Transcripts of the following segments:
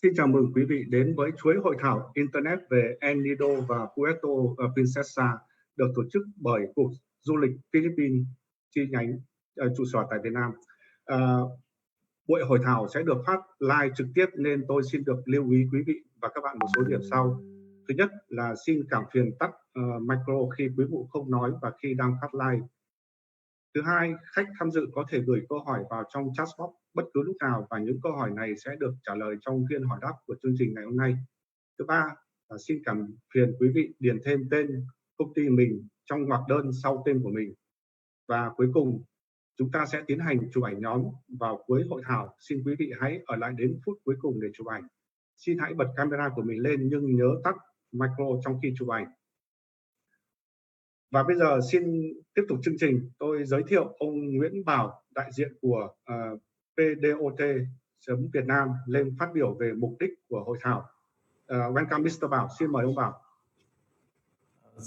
Xin chào mừng quý vị đến với chuỗi hội thảo Internet về Nido và Puerto Princesa được tổ chức bởi Cục Du lịch Philippines chi nhánh trụ sở tại Việt Nam. Buổi hội thảo sẽ được phát live trực tiếp nên tôi xin được lưu ý quý vị và các bạn một số điểm sau. Thứ nhất là xin cảm phiền tắt micro khi quý vị không nói và khi đang phát live. Thứ hai, khách tham dự có thể gửi câu hỏi vào trong chat box bất cứ lúc nào và những câu hỏi này sẽ được trả lời trong phiên hỏi đáp của chương trình ngày hôm nay. Thứ ba, xin cảm phiền quý vị điền thêm tên công ty mình trong ngoặc đơn sau tên của mình. Và cuối cùng, chúng ta sẽ tiến hành chụp ảnh nhóm vào cuối hội thảo. Xin quý vị hãy ở lại đến phút cuối cùng để chụp ảnh. Xin hãy bật camera của mình lên nhưng nhớ tắt micro trong khi chụp ảnh. Và bây giờ xin tiếp tục chương trình. Tôi giới thiệu ông Nguyễn Bảo, đại diện của PDOT Việt Nam lên phát biểu về mục đích của hội thảo. Welcome Mr. Bảo, xin mời ông Bảo.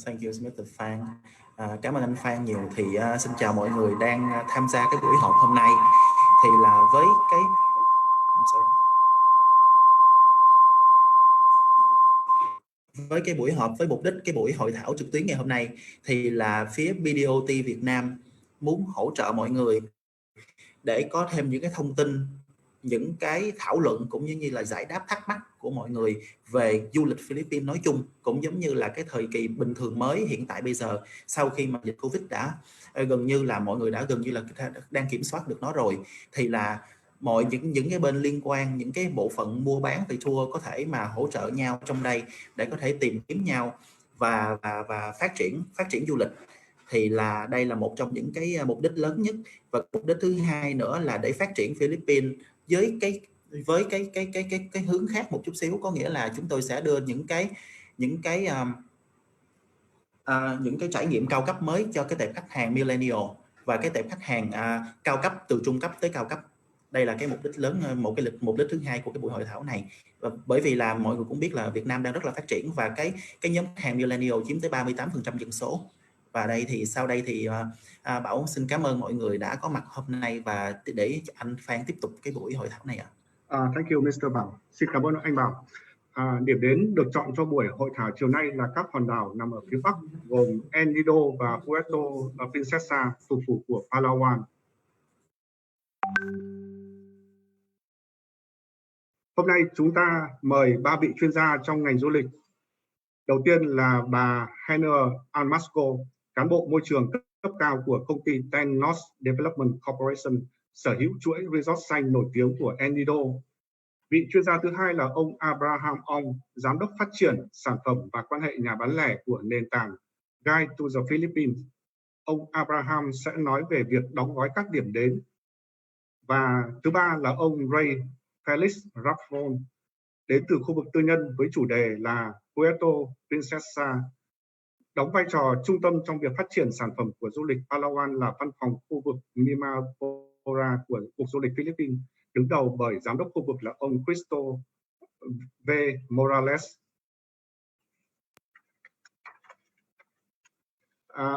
Thank you Mr. Phan. Cảm ơn anh Phan nhiều. Thì xin chào mọi người đang tham gia cái buổi họp hôm nay. Thì là với cái với cái buổi họp, với mục đích cái buổi hội thảo trực tuyến ngày hôm nay thì là phía BDOT Việt Nam muốn hỗ trợ mọi người để có thêm những cái thông tin, những cái thảo luận cũng như là giải đáp thắc mắc của mọi người về du lịch Philippines nói chung, cũng giống như là cái thời kỳ bình thường mới hiện tại bây giờ sau khi mà dịch Covid đã gần như là mọi người đã gần như là đang kiểm soát được nó rồi, thì là những cái bên liên quan, những cái bộ phận mua bán về tour có thể mà hỗ trợ nhau trong đây để có thể tìm kiếm nhau và phát triển du lịch. Thì là đây là một trong những cái mục đích lớn nhất. Và mục đích thứ hai nữa là để phát triển Philippines với cái hướng khác một chút xíu, có nghĩa là chúng tôi sẽ đưa những cái trải nghiệm cao cấp mới cho cái tệp khách hàng millennial và cái tệp khách hàng cao cấp, từ trung cấp tới cao cấp. Đây là cái mục đích lớn, mục đích thứ hai của cái buổi hội thảo này. Và bởi vì là mọi người cũng biết là Việt Nam đang rất là phát triển và cái nhóm khách hàng millennial chiếm tới 38% dân số. Và đây thì sau đây thì Bảo xin cảm ơn mọi người đã có mặt hôm nay và để anh Phan tiếp tục cái buổi hội thảo này ạ. Thank you Mr. Bảo. Xin cảm ơn anh Bảo. Điểm đến được chọn cho buổi hội thảo chiều nay là các hòn đảo nằm ở phía Bắc gồm Nido và Puerto Princesa, thủ phủ của Palawan. Hôm nay chúng ta mời 3 vị chuyên gia trong ngành du lịch. Đầu tiên là bà Haniel Almasco, cán bộ môi trường cấp cao của công ty Ten North Development Corporation, sở hữu chuỗi resort xanh nổi tiếng của Nido. Vị chuyên gia thứ hai là ông Abraham Ong, giám đốc phát triển sản phẩm và quan hệ nhà bán lẻ của nền tảng Guide to the Philippines. Ông Abraham sẽ nói về việc đóng gói các điểm đến. Và thứ ba là ông Felix Rafols, đến từ khu vực tư nhân với chủ đề là Puerto Princesa, đóng vai trò trung tâm trong việc phát triển sản phẩm của du lịch Palawan, là văn phòng khu vực MIMAROPA của Cục Du lịch Philippines, đứng đầu bởi giám đốc khu vực là ông Cristo V. Morales.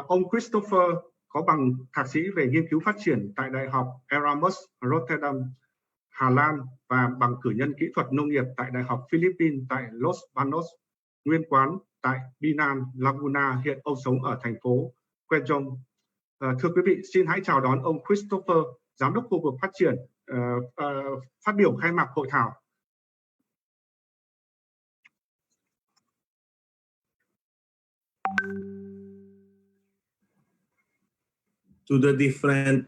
Ông Christopher có bằng thạc sĩ về nghiên cứu phát triển tại Đại học Erasmus Rotterdam, Hà Lan và bằng cử nhân kỹ thuật nông nghiệp tại Đại học Philippines tại Los Banos, nguyên quán tại Binan, Laguna. Hiện ông sống ở thành phố Quezon. Thưa quý vị, xin hãy chào đón ông Christopher, giám đốc khu vực phát triển, phát biểu khai mạc hội thảo. To the different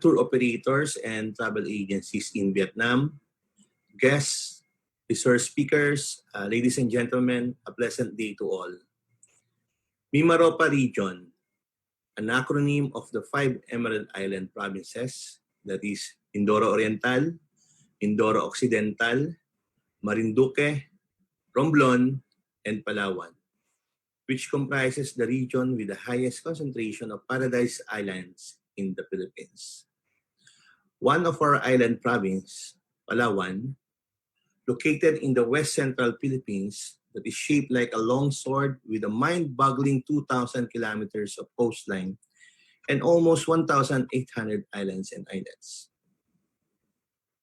tour operators and travel agencies in Vietnam, guests, resource speakers, ladies and gentlemen, a pleasant day to all. MIMAROPA region, an acronym of the 5 Emerald Island provinces, that is Mindoro Oriental, Mindoro Occidental, Marinduque, Romblon, and Palawan, which comprises the region with the highest concentration of paradise islands in the Philippines. One of our island province, Palawan, located in the west central Philippines, that is shaped like a long sword with a mind-boggling 2,000 kilometers of coastline and almost 1,800 islands and islets.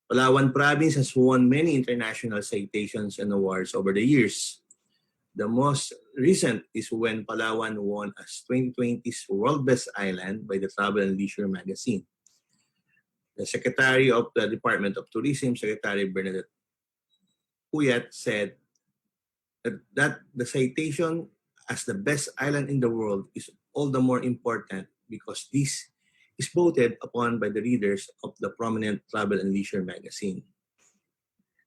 Palawan province has won many international citations and awards over the years. The most recent is when Palawan won as 2020's World Best Island by the Travel and Leisure magazine. The Secretary of the Department of Tourism, Secretary Bernadette Puyat, said that the citation as the best island in the world is all the more important because this is voted upon by the readers of the prominent Travel and Leisure magazine.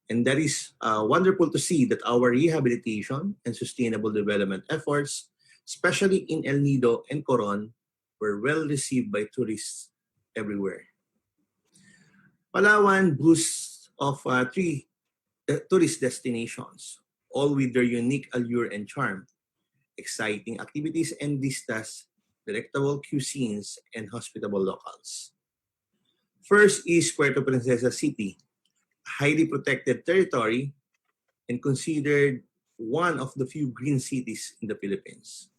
And that is wonderful to see that our rehabilitation and sustainable development efforts, especially in El Nido and Coron, were well received by tourists everywhere. Palawan boasts of three tourist destinations, all with their unique allure and charm, exciting activities and vistas, delectable cuisines, and hospitable locals. First is Puerto Princesa City, a highly protected territory and considered one of the few green cities in the Philippines.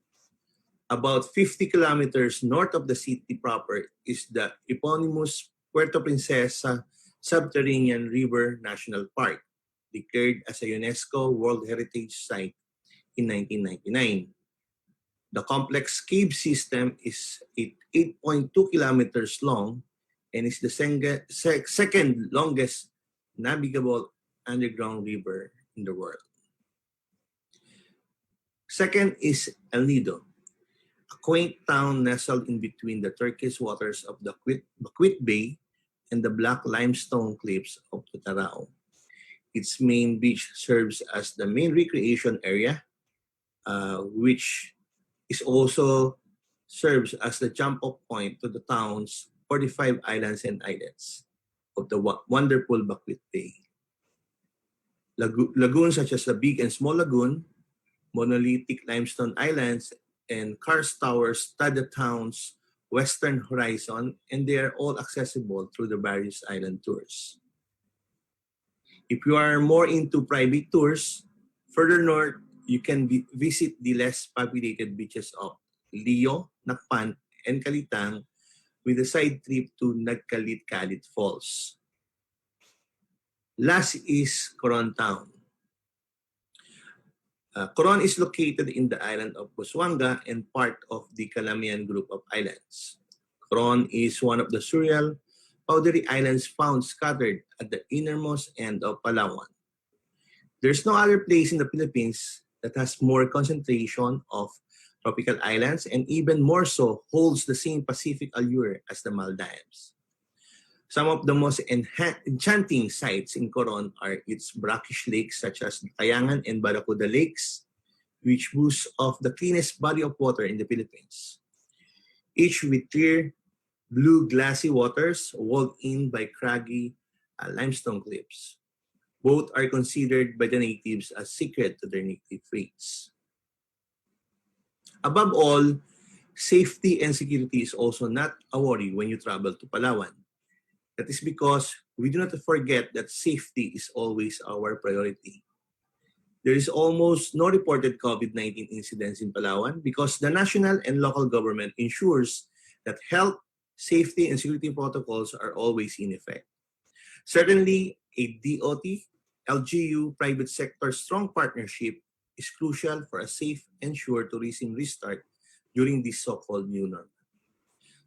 About 50 kilometers north of the city proper is the eponymous Puerto Princesa Subterranean River National Park, declared as a UNESCO World Heritage Site in 1999. The complex cave system is 8.2 kilometers long and is the second longest navigable underground river in the world. Second is El Nido, a quaint town nestled in between the turquoise waters of the Baquit Bay and the black limestone cliffs of Tutarao. Its main beach serves as the main recreation area, which is also serves as the jump-off point to the town's 45 islands and islets of the wonderful Baquit Bay. Lagoons such as the Big and Small Lagoon, monolithic limestone islands, and karst towers stud the town's western horizon, and they are all accessible through the various island tours. If you are more into private tours, further north, you can visit the less populated beaches of Lio, Nakpan, and Kalitang with a side trip to Nagkalit-Kalit Falls. Last is Coron Town. Coron is located in the island of Busuanga and part of the Calamian group of islands. Coron is one of the surreal powdery islands found scattered at the innermost end of Palawan. There's no other place in the Philippines that has more concentration of tropical islands and even more so holds the same Pacific allure as the Maldives. Some of the most enchanting sights in Coron are its brackish lakes such as Kayangan and Barracuda Lakes, which boast of the cleanest body of water in the Philippines. Each with clear, blue glassy waters walled in by craggy limestone cliffs. Both are considered by the natives as sacred to their native faiths. Above all, safety and security is also not a worry when you travel to Palawan. That is because we do not forget that safety is always our priority. There is almost no reported COVID-19 incidents in Palawan because the national and local government ensures that health, safety, and security protocols are always in effect. Certainly, a DOT, LGU, private sector strong partnership is crucial for a safe and sure tourism restart during this so-called new normal.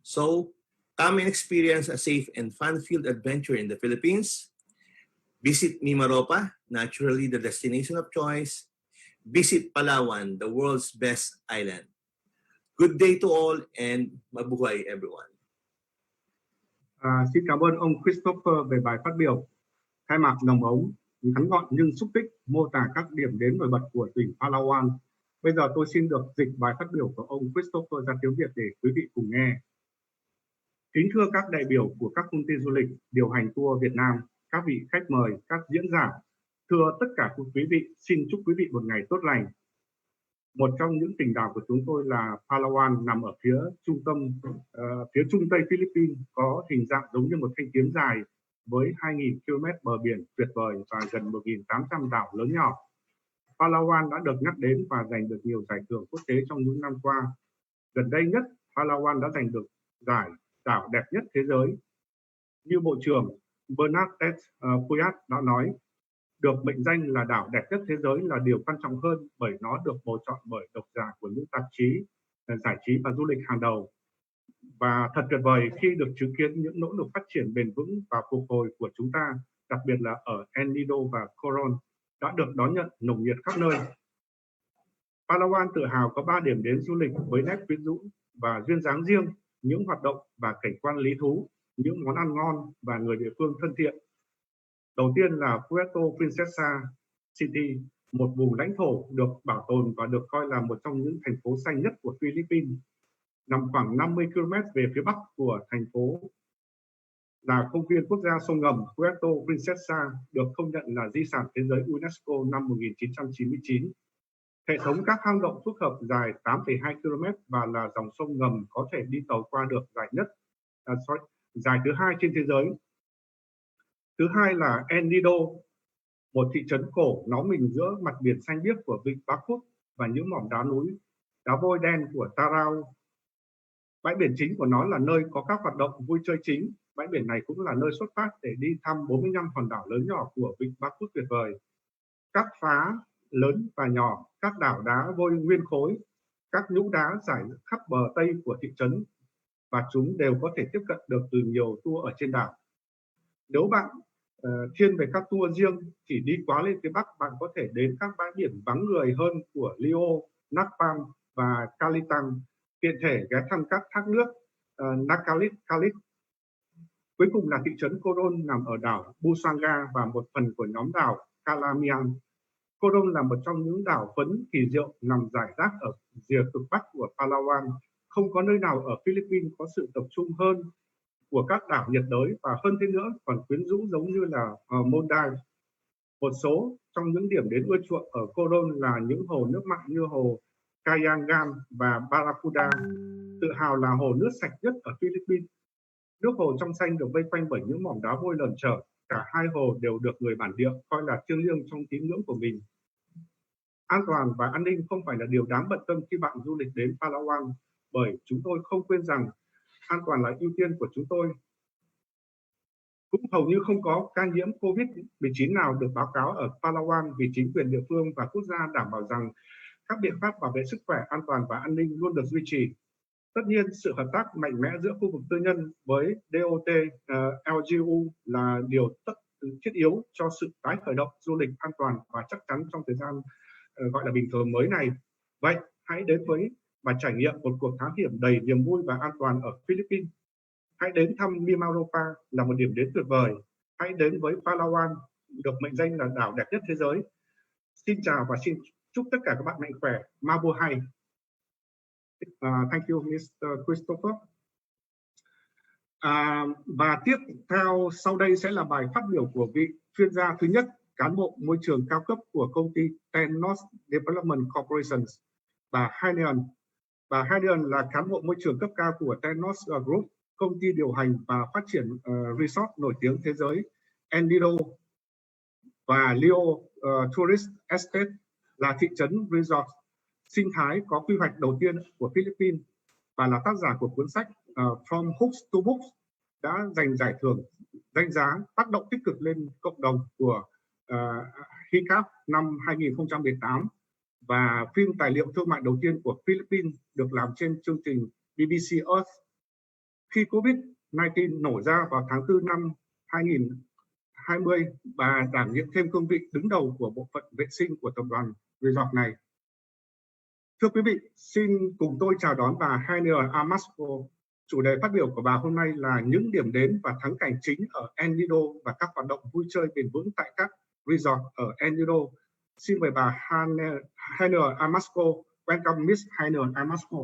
So, come and experience a safe and fun-filled adventure in the Philippines. Visit MIMAROPA, naturally the destination of choice. Visit Palawan, the world's best island. Good day to all and mabuhay everyone. Xin cảm ơn ông Christopher về bài phát biểu. Khai mạc nồng ống, ngắn gọn nhưng xúc tích mô tả các điểm đến nổi bật của tỉnh Palawan. Bây giờ tôi xin được dịch bài phát biểu của ông Christopher ra tiếng Việt để quý vị cùng nghe. Kính thưa các đại biểu của các công ty du lịch điều hành tour Việt Nam, các vị khách mời, các diễn giả, thưa tất cả quý vị, xin chúc quý vị một ngày tốt lành. Một trong những tỉnh đảo của chúng tôi là Palawan, nằm ở phía trung tây Philippines, có hình dạng giống như một thanh kiếm dài với 2.000 km bờ biển tuyệt vời và gần 1.800 đảo lớn nhỏ. Palawan đã được nhắc đến và giành được nhiều giải thưởng quốc tế trong những năm qua. Gần đây nhất, Palawan đã giành được giải đảo đẹp nhất thế giới. Như Bộ trưởng Bernadette Puyat đã nói, được mệnh danh là đảo đẹp nhất thế giới là điều quan trọng hơn bởi nó được bầu chọn bởi độc giả của những tạp chí giải trí và du lịch hàng đầu. Và thật tuyệt vời khi được chứng kiến những nỗ lực phát triển bền vững và phục hồi của chúng ta, đặc biệt là ở Nido và Coron, đã được đón nhận nồng nhiệt khắp nơi. Palawan tự hào có 3 điểm đến du lịch với nét quyến rũ và duyên dáng riêng, những hoạt động và cảnh quan lý thú, những món ăn ngon và người địa phương thân thiện. Đầu tiên là Puerto Princesa City, một vùng lãnh thổ được bảo tồn và được coi là một trong những thành phố xanh nhất của Philippines. Nằm khoảng 50 km về phía bắc của thành phố là công viên quốc gia sông ngầm Puerto Princesa, được công nhận là di sản thế giới UNESCO năm 1999. Hệ thống các hang động phức hợp dài 8,2 km và là dòng sông ngầm có thể đi tàu qua được dài thứ 2 trên thế giới. Thứ hai là Nido, một thị trấn cổ nó mình giữa mặt biển xanh biếc của vịnh Bắc Quốc và những mỏm đá núi, đá vôi đen của Tarao. Bãi biển chính của nó là nơi có các hoạt động vui chơi chính. Bãi biển này cũng là nơi xuất phát để đi thăm 45 hòn đảo lớn nhỏ của vịnh Bắc Quốc tuyệt vời. Các phá lớn và nhỏ, các đảo đá vôi nguyên khối, các nhũ đá trải khắp bờ Tây của thị trấn, và chúng đều có thể tiếp cận được từ nhiều tour ở trên đảo. Nếu bạn thiên về các tour riêng, chỉ đi quá lên phía Bắc, bạn có thể đến các bãi biển vắng người hơn của Lio, Nakpam và Kalitang, tiện thể ghé thăm các thác nước Nakalit. Cuối cùng là thị trấn Coron nằm ở đảo Busuanga và một phần của nhóm đảo Calamian. Coron là một trong những đảo phấn kỳ diệu nằm rải rác ở rìa cực bắc của Palawan. Không có nơi nào ở Philippines có sự tập trung hơn của các đảo nhiệt đới, và hơn thế nữa còn quyến rũ giống như là Maldives. Một số trong những điểm đến ưa chuộng ở Coron là những hồ nước mặn như hồ Kayangan và Barracuda, tự hào là hồ nước sạch nhất ở Philippines. Nước hồ trong xanh được vây quanh bởi những mỏm đá vôi lởn chởm. Cả hai hồ đều được người bản địa coi là thiêng liêng trong tín ngưỡng của mình. An toàn và an ninh không phải là điều đáng bận tâm khi bạn du lịch đến Palawan, bởi chúng tôi không quên rằng an toàn là ưu tiên của chúng tôi. Cũng hầu như không có ca nhiễm COVID-19 nào được báo cáo ở Palawan vì chính quyền địa phương và quốc gia đảm bảo rằng các biện pháp bảo vệ sức khỏe, an toàn và an ninh luôn được duy trì. Tất nhiên, sự hợp tác mạnh mẽ giữa khu vực tư nhân với DOT LGU là điều thiết yếu cho sự tái khởi động du lịch an toàn và chắc chắn trong thời gian gọi là bình thường mới này. Vậy, hãy đến với và trải nghiệm một cuộc thám hiểm đầy niềm vui và an toàn ở Philippines. Hãy đến thăm MIMAROPA là một điểm đến tuyệt vời. Hãy đến với Palawan, được mệnh danh là đảo đẹp nhất thế giới. Xin chào và xin chúc tất cả các bạn mạnh khỏe. Mabuhay. Thank you, Mr. Christopher. Và tiếp theo sau đây sẽ là bài phát biểu của vị chuyên gia thứ nhất, cán bộ môi trường cao cấp của công ty Tenos Development Corporation, bà Haniel. Bà Haniel là cán bộ môi trường cấp cao của Tenos Group, công ty điều hành và phát triển resort nổi tiếng thế giới Nido, và Lio Tourist Estate là thị trấn resort sinh thái có quy hoạch đầu tiên của Philippines, và là tác giả của cuốn sách From Hooks to Books, đã giành giải thưởng danh giá tác động tích cực lên cộng đồng của HICAP năm 2018, và phim tài liệu thương mại đầu tiên của Philippines được làm trên chương trình BBC Earth. Khi COVID-19 nổ ra vào tháng 4 năm 2020, bà đảm nhiệm thêm cương vị đứng đầu của bộ phận vệ sinh của tập đoàn resort này. Thưa quý vị, xin cùng tôi chào đón bà Haniel Almasco. Chủ đề phát biểu của bà hôm nay là những điểm đến và thắng cảnh chính ở Nido và các hoạt động vui chơi bền vững tại các resort ở Nido. Xin mời bà Haniel Almasco. Welcome, Miss Haniel Almasco.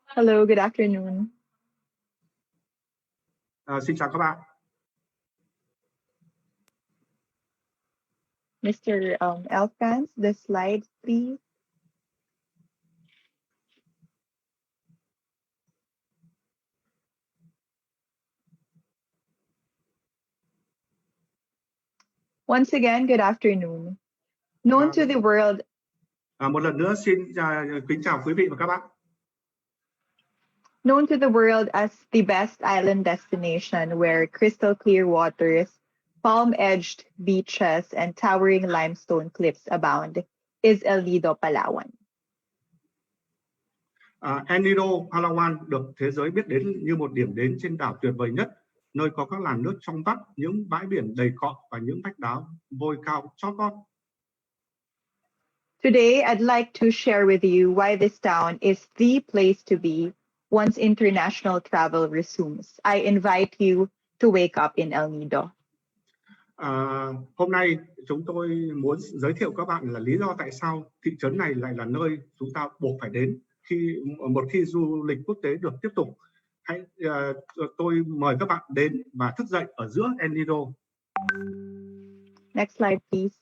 Hello, good afternoon. Xin chào các bạn. Mr. Elkans, the slides, please. Once again, good afternoon. Known to the world. Một lần nữa xin kính chào quý vị và các bạn. Known to the world as the best island destination where crystal clear waters, palm-edged beaches, and towering limestone cliffs abound, is El Nido, Palawan. Nido, Palawan được thế giới biết đến như một điểm đến trên đảo tuyệt vời nhất, nơi có các làn nước trong vắt, những bãi biển đầy cọ và những vách đá vôi cao chót vót. Today, I'd like to share with you why this town is the place to be once international travel resumes. I invite you to wake up in El Nido. Hôm nay chúng tôi muốn giới thiệu các bạn là lý do tại sao thị trấn này lại là nơi chúng ta buộc phải đến một khi du lịch quốc tế được tiếp tục. Tôi mời các bạn đến và thức dậy ở giữa El Nido. Next slide, please.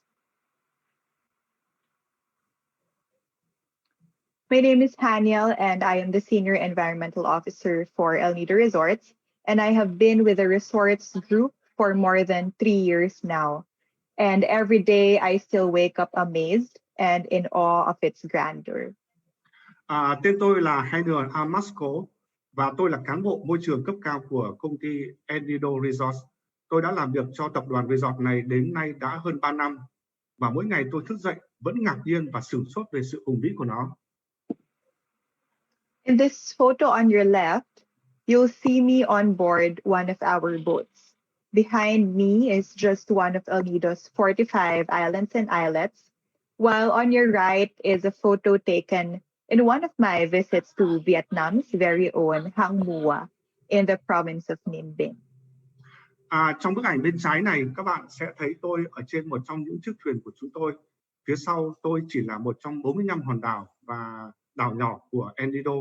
My name is Haniel, and I am the Senior Environmental Officer for El Nido Resorts, and I have been with the resorts group for more than 3 years now. And every day I still wake up amazed and in awe of its grandeur. Tên tôi là Haniel Almasco và tôi là cán bộ môi trường cấp cao của công ty Nido Resorts. Tôi đã làm việc cho tập đoàn resort này đến nay đã hơn 3 năm và mỗi ngày tôi thức dậy vẫn ngạc nhiên và sửng sốt về sự hùng vĩ của nó. In this photo on your left, you'll see me on board one of our boats. Behind me is just one of El Nido's 45 islands and islets, while on your right is a photo taken in one of my visits to Vietnam's very own Hang Mua in the province of Ninh Bình. Trong bức ảnh bên trái này, các bạn sẽ thấy tôi ở trên một trong những chiếc thuyền của chúng tôi. Phía sau tôi chỉ là một trong 45 hòn đảo và đảo nhỏ của Nido.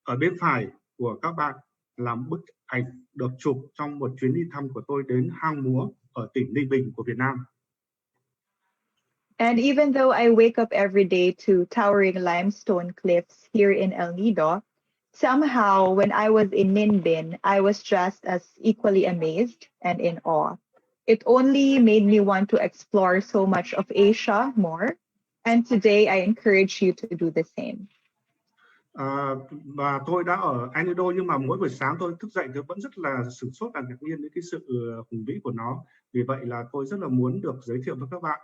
Ở bên phải của các bạn là bức ảnh được chụp trong một chuyến đi thăm của tôi đến hang múa ở tỉnh Ninh Bình của Việt Nam. And even though I wake up every day to towering limestone cliffs here in El Nido, somehow when I was in Ninh Bình, I was just as equally amazed and in awe. It only made me want to explore so much of Asia more, and today I encourage you to do the same. Và tôi đã ở Nido nhưng mà mỗi buổi sáng tôi thức dậy tôi vẫn rất là sửng sốt và ngạc nhiên với cái sự hùng vĩ của nó. Vì vậy là tôi rất là muốn được giới thiệu với các bạn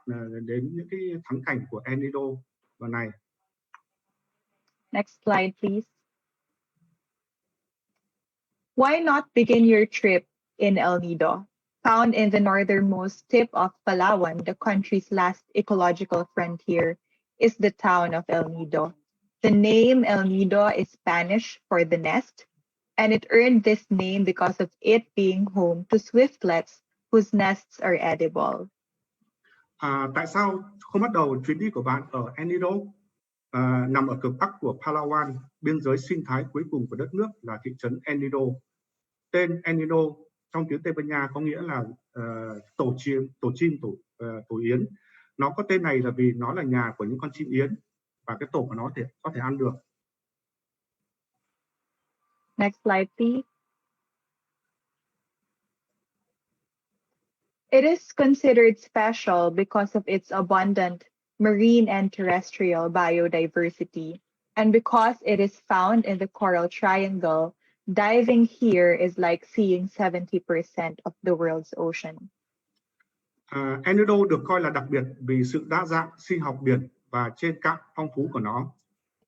đến những cái thắng cảnh của Nido vào này. Next slide, please. Why not begin your trip in El Nido? Found in the northernmost tip of Palawan, the country's last ecological frontier, is the town of El Nido. The name El Nido is Spanish for the nest, and it earned this name because of it being home to swiftlets whose nests are edible. Tại sao không bắt đầu chuyến đi của bạn ở Nido? Nằm ở cực bắc của Palawan, biên giới sinh thái cuối cùng của đất nước là thị trấn Nido. Tên Nido trong tiếng Tây Ban Nha có nghĩa là tổ chim, tổ yến. Nó có tên này là vì nó là nhà của những con chim yến và cái tổ của nó có thể ăn được. Next slide, please. It is considered special because of its abundant marine and terrestrial biodiversity, and because it is found in the Coral Triangle. Diving here is like seeing 70% of the world's ocean. Nido được coi là đặc biệt vì sự đa dạng sinh học biển và trên cạn phong phú của nó.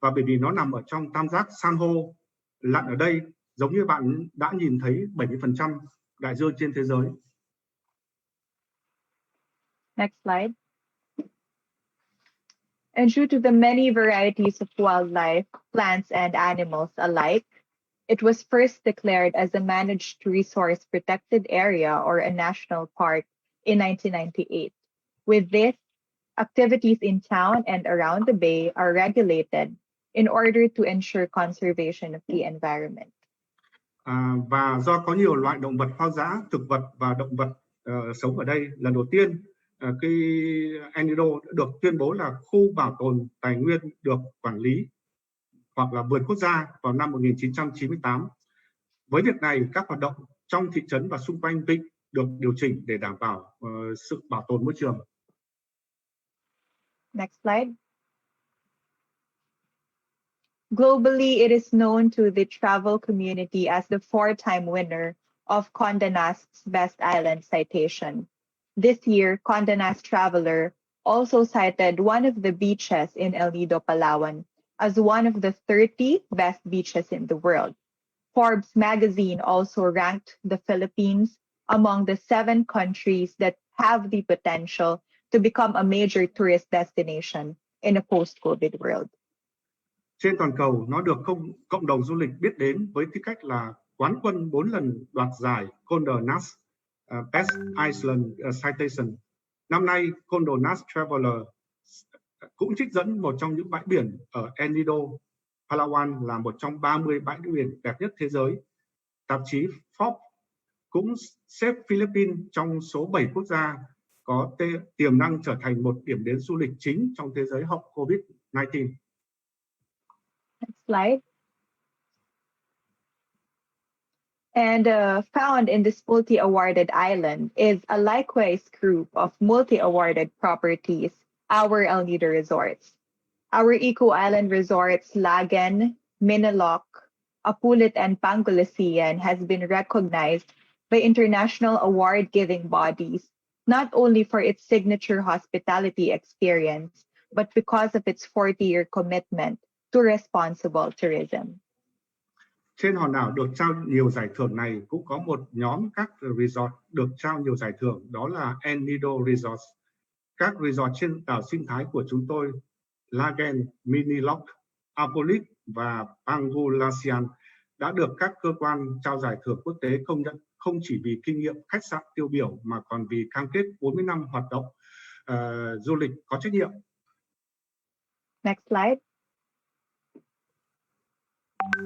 Và bởi vì nó nằm ở trong tam giác san hô, lặn ở đây giống như bạn đã nhìn thấy 70% đại dương trên thế giới. Next slide. And due to the many varieties of wildlife, plants, and animals alike, it was first declared as a managed resource protected area or a national park in 1998. With this, activities in town and around the bay are regulated in order to ensure conservation of the environment. Và do có nhiều loại động vật hoang dã, thực vật và động vật sống ở đây, lần đầu tiên cái Nido được tuyên bố là khu bảo tồn tài nguyên được quản lý hoặc là vườn quốc gia vào năm 1998. Với việc này, các hoạt động trong thị trấn và xung quanh vịnh được điều chỉnh để đảm bảo sự bảo tồn môi trường. Next slide. Globally, it is known to the travel community as the four-time winner of Condé Nast's Best Island citation. This year, Condé Nast Traveler also cited one of the beaches in El Nido, Palawan, as one of the 30 best beaches in the world. Forbes magazine also ranked the Philippines among the 7 countries that have the potential to become a major tourist destination in a post-COVID world. Trên toàn cầu, nó được cộng đồng du lịch biết đến với tư cách là quán quân 4 lần đoạt giải Condé Nast Best Island Citation. Năm nay, Condé Nast Traveler cũng trích dẫn một trong những bãi biển ở El Nido, Palawan là một trong 30 bãi biển đẹp nhất thế giới. Tạp chí Forbes cũng xếp Philippines trong số 7 quốc gia có tiềm năng trở thành một điểm đến du lịch chính trong thế giới hậu COVID-19. Next slide. And found in this multi-awarded island is a likewise group of multi-awarded properties, our El Nido resorts. Our eco-island resorts, Lagan, Minilok, Apulit, and Pangasinan has been recognized by international award-giving bodies, not only for its signature hospitality experience, but because of its 40-year commitment to responsible tourism. Trên hòn đảo được trao nhiều giải thưởng này cũng có một nhóm các resort được trao nhiều giải thưởng, đó là El Nido Resorts. Các resort trên đảo sinh thái của chúng tôi, Lagan, Minilok, Apulit và Pangasinan đã được các cơ quan trao giải thưởng quốc tế công nhận không chỉ vì kinh nghiệm khách sạn tiêu biểu mà còn vì cam kết 40 năm hoạt động du lịch có trách nhiệm. Next slide.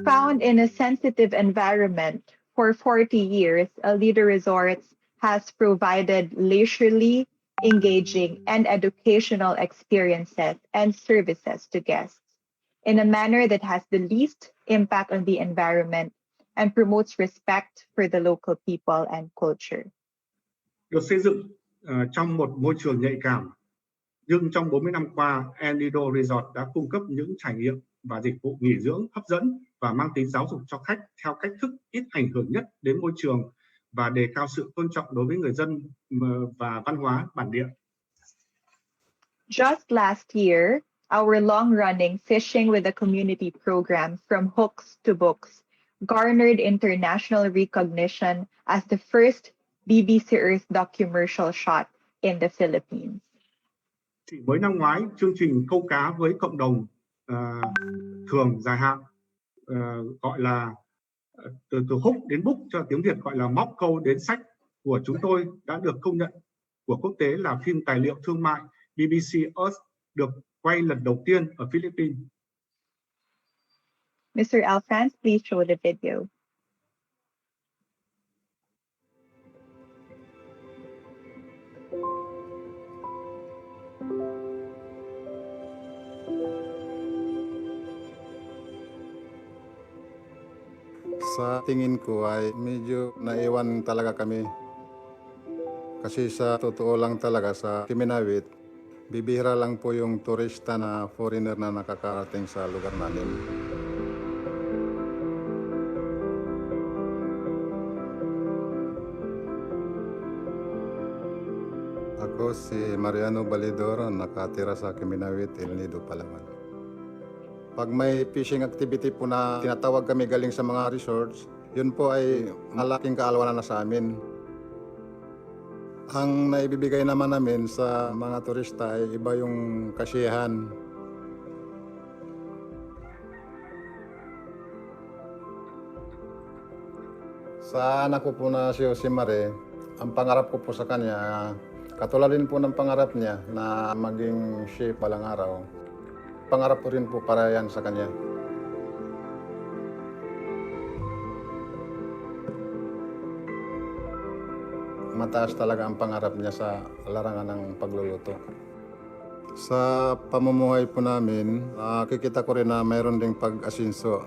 Found in a sensitive environment for 40 years, El Nido Resorts has provided leisurely, engaging, and educational experiences and services to guests in a manner that has the least impact on the environment and promotes respect for the local people and culture. Được xây dựng trong một môi trường nhạy cảm, nhưng trong 40 năm qua, El Nido Resort đã cung cấp những trải nghiệm và dịch vụ nghỉ dưỡng hấp dẫn và mang tính giáo dục cho khách theo cách thức ít ảnh hưởng nhất đến môi trường và đề cao sự tôn trọng đối với người dân và văn hóa bản địa. Just last year, our long-running Fishing with the Community program From Hooks to Books garnered international recognition as the first BBC Earth documentary shot in the Philippines. Chỉ mới năm ngoái, chương trình câu cá với cộng đồng thường dài hạn gọi là từ hook đến book cho tiếng Việt gọi là móc câu đến sách của chúng tôi đã được công nhận của quốc tế là phim tài liệu thương mại BBC Earth được quay lần đầu tiên ở Philippines. Mr. Alfranz, please show the video. Sa tingin ko ay medyo naiwan talaga kami. Kasi sa totoo lang talaga sa Kiminawit, bibihira lang po yung turista na foreigner na nakakarating sa lugar namin. Ako si Mariano Balidoro, nakatira sa Kiminawit, El Nido, Palawan. Pag may fishing activity po na tinatawag kami galing sa mga resorts, yun po ay malaking kaalwanan na sa amin. Ang naibibigay naman namin sa mga turista ay iba yung kasiyahan. Sa anak ko po na si Josimare, ang pangarap ko po sa kanya, katulad din po ng pangarap niya na maging chef balang araw. Pangarap ko rin po para yan sa kanya. Mataas talaga ang pangarap niya sa larangan ng pagluluto. Sa pamumuhay po namin, nakikita ko rin na mayroon ding pag-asinso.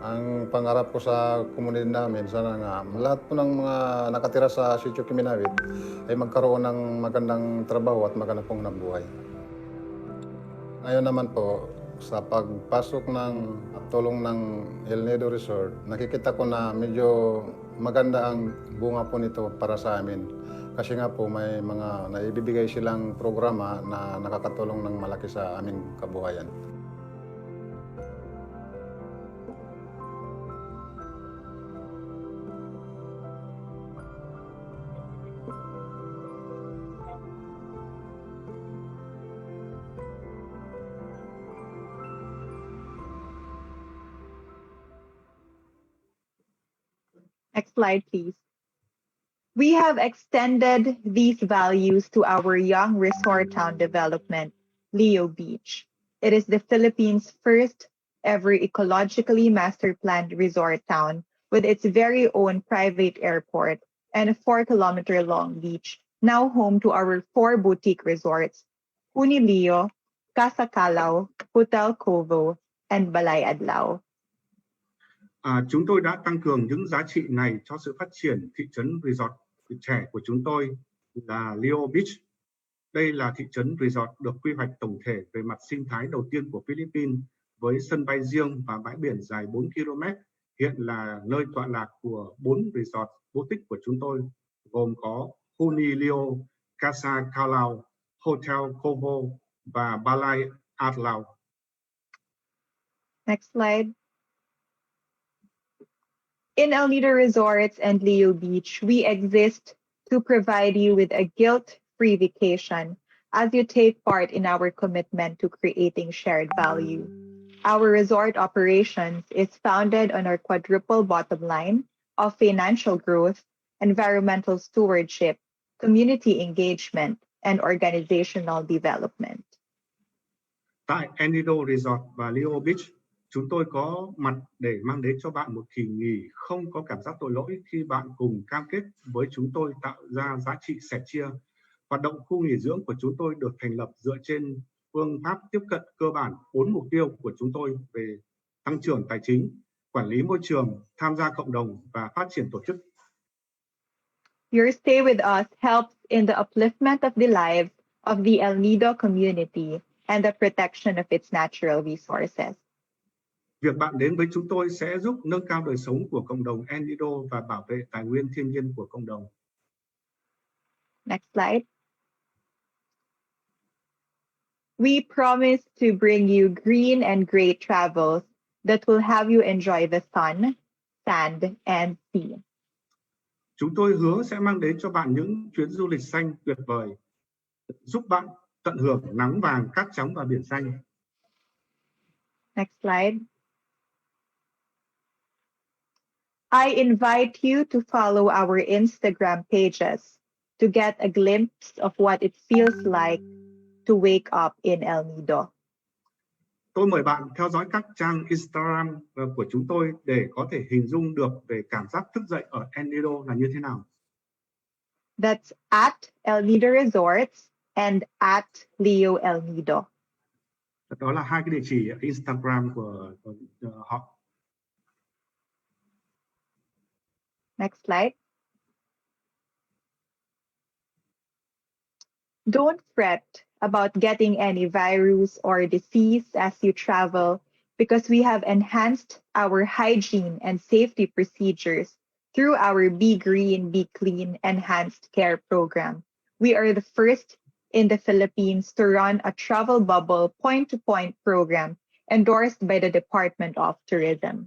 Ang pangarap ko sa komunidad namin, sana nga lahat po ng mga nakatira sa Sitio Kiminawit ay magkaroon ng magandang trabaho at magandang pong nabuhay. Ngayon naman po, Sa pagpasok ng tulong ng El Nido Resort, nakikita ko na medyo maganda ang bunga po nito para sa amin. Kasi nga po may mga naibibigay silang programa na nakakatulong ng malaki sa aming kabuhayan. Next slide, please. We have extended these values to our young resort town development, Leo Beach. It is the Philippines' first ever ecologically master-planned resort town with its very own private airport and a 4-kilometer-long beach, now home to our 4 boutique resorts, Leo, Casa Calao, Hotel Covo, and Balay Adlaw. Chúng tôi đã tăng cường những giá trị này cho sự phát triển thị trấn resort trẻ của chúng tôi là Leo Beach. Đây là thị trấn resort được quy hoạch tổng thể về mặt sinh thái đầu tiên của Philippines với sân bay riêng và bãi biển dài 4 km. Hiện là nơi tọa lạc của 4 resort boutique của chúng tôi, gồm có Leo, Casa Calao, Hotel Covo và Balay Adlaw. Next slide. In El Nido Resorts and Leo Beach, we exist to provide you with a guilt-free vacation as you take part in our commitment to creating shared value. Our resort operations is founded on our quadruple bottom line of financial growth, environmental stewardship, community engagement, and organizational development. Tại Nido Resort và Leo Beach, chúng tôi có mặt để mang đến cho bạn một kỳ nghỉ không có cảm giác tội lỗi khi bạn cùng cam kết với chúng tôi tạo ra giá trị sẻ chia. Hoạt động khu nghỉ dưỡng của chúng tôi được thành lập dựa trên phương pháp tiếp cận cơ bản 4 mục tiêu của chúng tôi về tăng trưởng tài chính, quản lý môi trường, tham gia cộng đồng và phát triển tổ chức. Your stay with us helps in the upliftment of the lives of the El Nido community and the protection of its natural resources. Việc bạn đến với chúng tôi sẽ giúp nâng cao đời sống của cộng đồng El Nido và bảo vệ tài nguyên thiên nhiên của cộng đồng. Next slide. We promise to bring you green and great travels that will have you enjoy the sun, sand, and sea. Chúng tôi hứa sẽ mang đến cho bạn những chuyến du lịch xanh tuyệt vời, giúp bạn tận hưởng nắng vàng, cát trắng và biển xanh. Next slide. I invite you to follow our Instagram pages to get a glimpse of what it feels like to wake up in El Nido. Tôi mời bạn theo dõi các trang Instagram của chúng tôi để có thể hình dung được về cảm giác thức dậy ở El Nido là như thế nào. That's at El Nido Resorts and at Leo El Nido. Đó là hai cái địa chỉ Instagram của họ. Next slide. Don't fret about getting any virus or disease as you travel because we have enhanced our hygiene and safety procedures through our Be Green, Be Clean enhanced care program. We are the first in the Philippines to run a travel bubble point-to-point program endorsed by the Department of Tourism.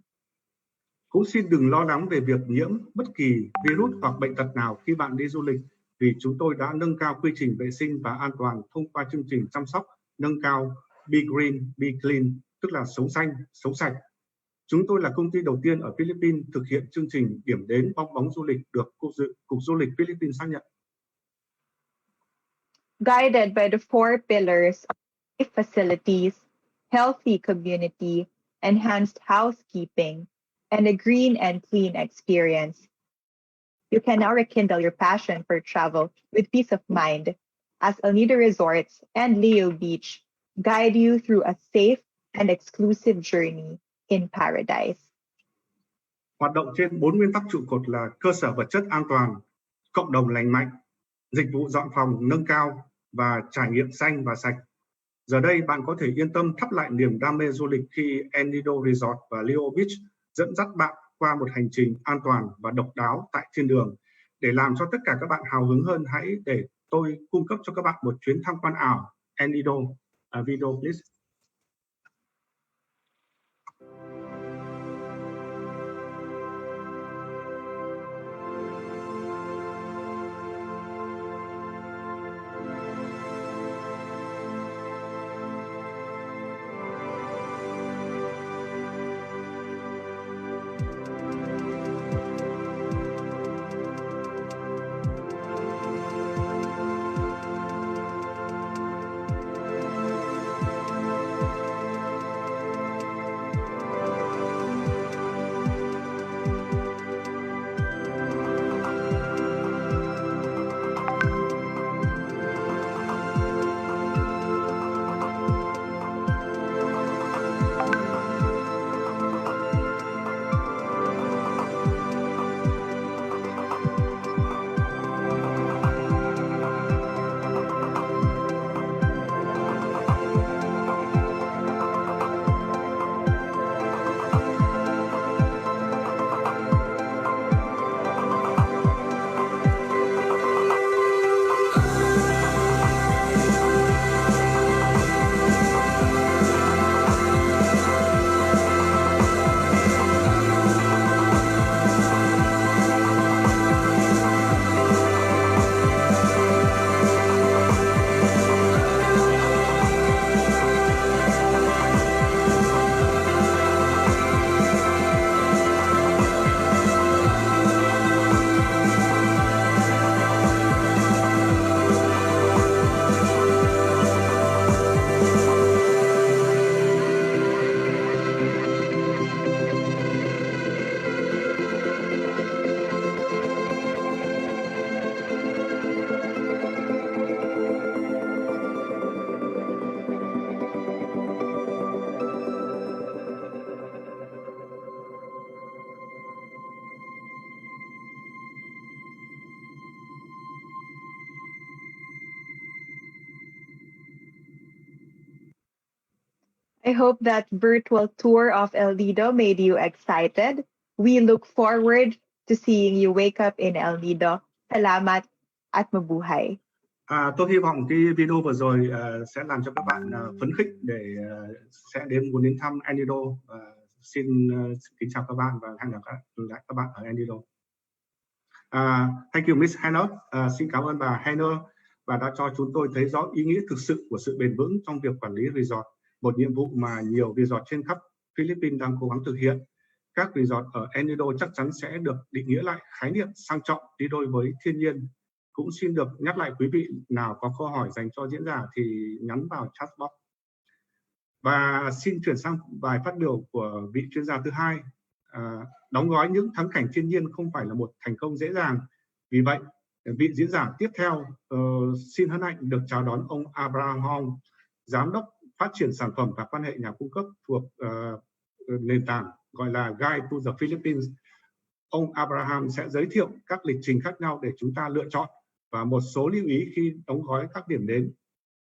Cũng xin đừng lo lắng về việc nhiễm bất kỳ virus hoặc bệnh tật nào khi bạn đi du lịch, vì chúng tôi đã nâng cao quy trình vệ sinh và an toàn thông qua chương trình chăm sóc nâng cao Be Green, Be Clean, tức là sống xanh, sống sạch. Chúng tôi là công ty đầu tiên ở Philippines thực hiện chương trình điểm đến bong bóng du lịch được Cục Du lịch Philippines xác nhận. Guided by the 4 pillars of safe facilities, healthy community, enhanced housekeeping, and a green and clean experience, you can now rekindle your passion for travel with peace of mind as El Nido Resorts and Leo Beach guide you through a safe and exclusive journey in paradise. Hoạt động trên 4 nguyên tắc trụ cột là cơ sở vật chất an toàn, cộng đồng lành mạnh, dịch vụ dọn phòng nâng cao và trải nghiệm xanh và sạch. Giờ đây bạn có thể yên tâm thắp lại niềm đam mê du lịch khi Nido Resort và Leo Beach dẫn dắt bạn qua một hành trình an toàn và độc đáo tại thiên đường. Để làm cho tất cả các bạn hào hứng hơn, hãy để tôi cung cấp cho các bạn một chuyến tham quan ảo Nido. Video please. I hope that virtual tour of El Nido made you excited. We look forward to seeing you wake up in El Nido. Salamat at mabuhay. Tôi hy vọng cái video vừa rồi sẽ làm cho các bạn phấn khích để sẽ muốn đến thăm Nido. Xin kính chào các bạn và hẹn gặp lại các bạn ở Nido. Thank you, Miss Haniel. Xin cảm ơn bà Haniel và đã cho chúng tôi thấy rõ ý nghĩa thực sự của sự bền vững trong việc quản lý resort, một nhiệm vụ mà nhiều resort trên khắp Philippines đang cố gắng thực hiện. Các resort ở Nido chắc chắn sẽ được định nghĩa lại khái niệm sang trọng đi đôi với thiên nhiên. Cũng xin được nhắc lại quý vị nào có câu hỏi dành cho diễn giả thì nhắn vào chat box. Và xin chuyển sang bài phát biểu của vị chuyên gia thứ hai. Đóng gói những thắng cảnh thiên nhiên không phải là một thành công dễ dàng. Vì vậy, vị diễn giả tiếp theo xin hân hạnh được chào đón ông Abraham Hong, giám đốc phát triển sản phẩm và quan hệ nhà cung cấp thuộc nền tảng gọi là Guide to the Philippines. Ông Abraham sẽ giới thiệu các lịch trình khác nhau để chúng ta lựa chọn và một số lưu ý khi đóng gói các điểm đến.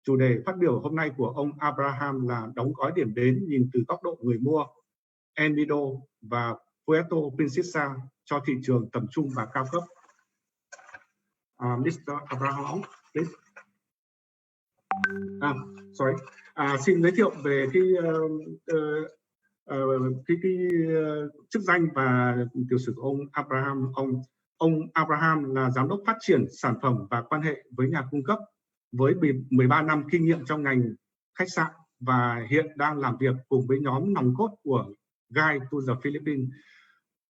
Chủ đề phát biểu hôm nay của ông Abraham là đóng gói điểm đến nhìn từ góc độ người mua, Nido và Puerto Princesa cho thị trường tầm trung và cao cấp. Mr. Abraham, please. Xin giới thiệu về cái chức danh và tiểu sử của ông Abraham. Ông Abraham là giám đốc phát triển sản phẩm và quan hệ với nhà cung cấp với 13 năm kinh nghiệm trong ngành khách sạn và hiện đang làm việc cùng với nhóm nòng cốt của Guide to the Philippines,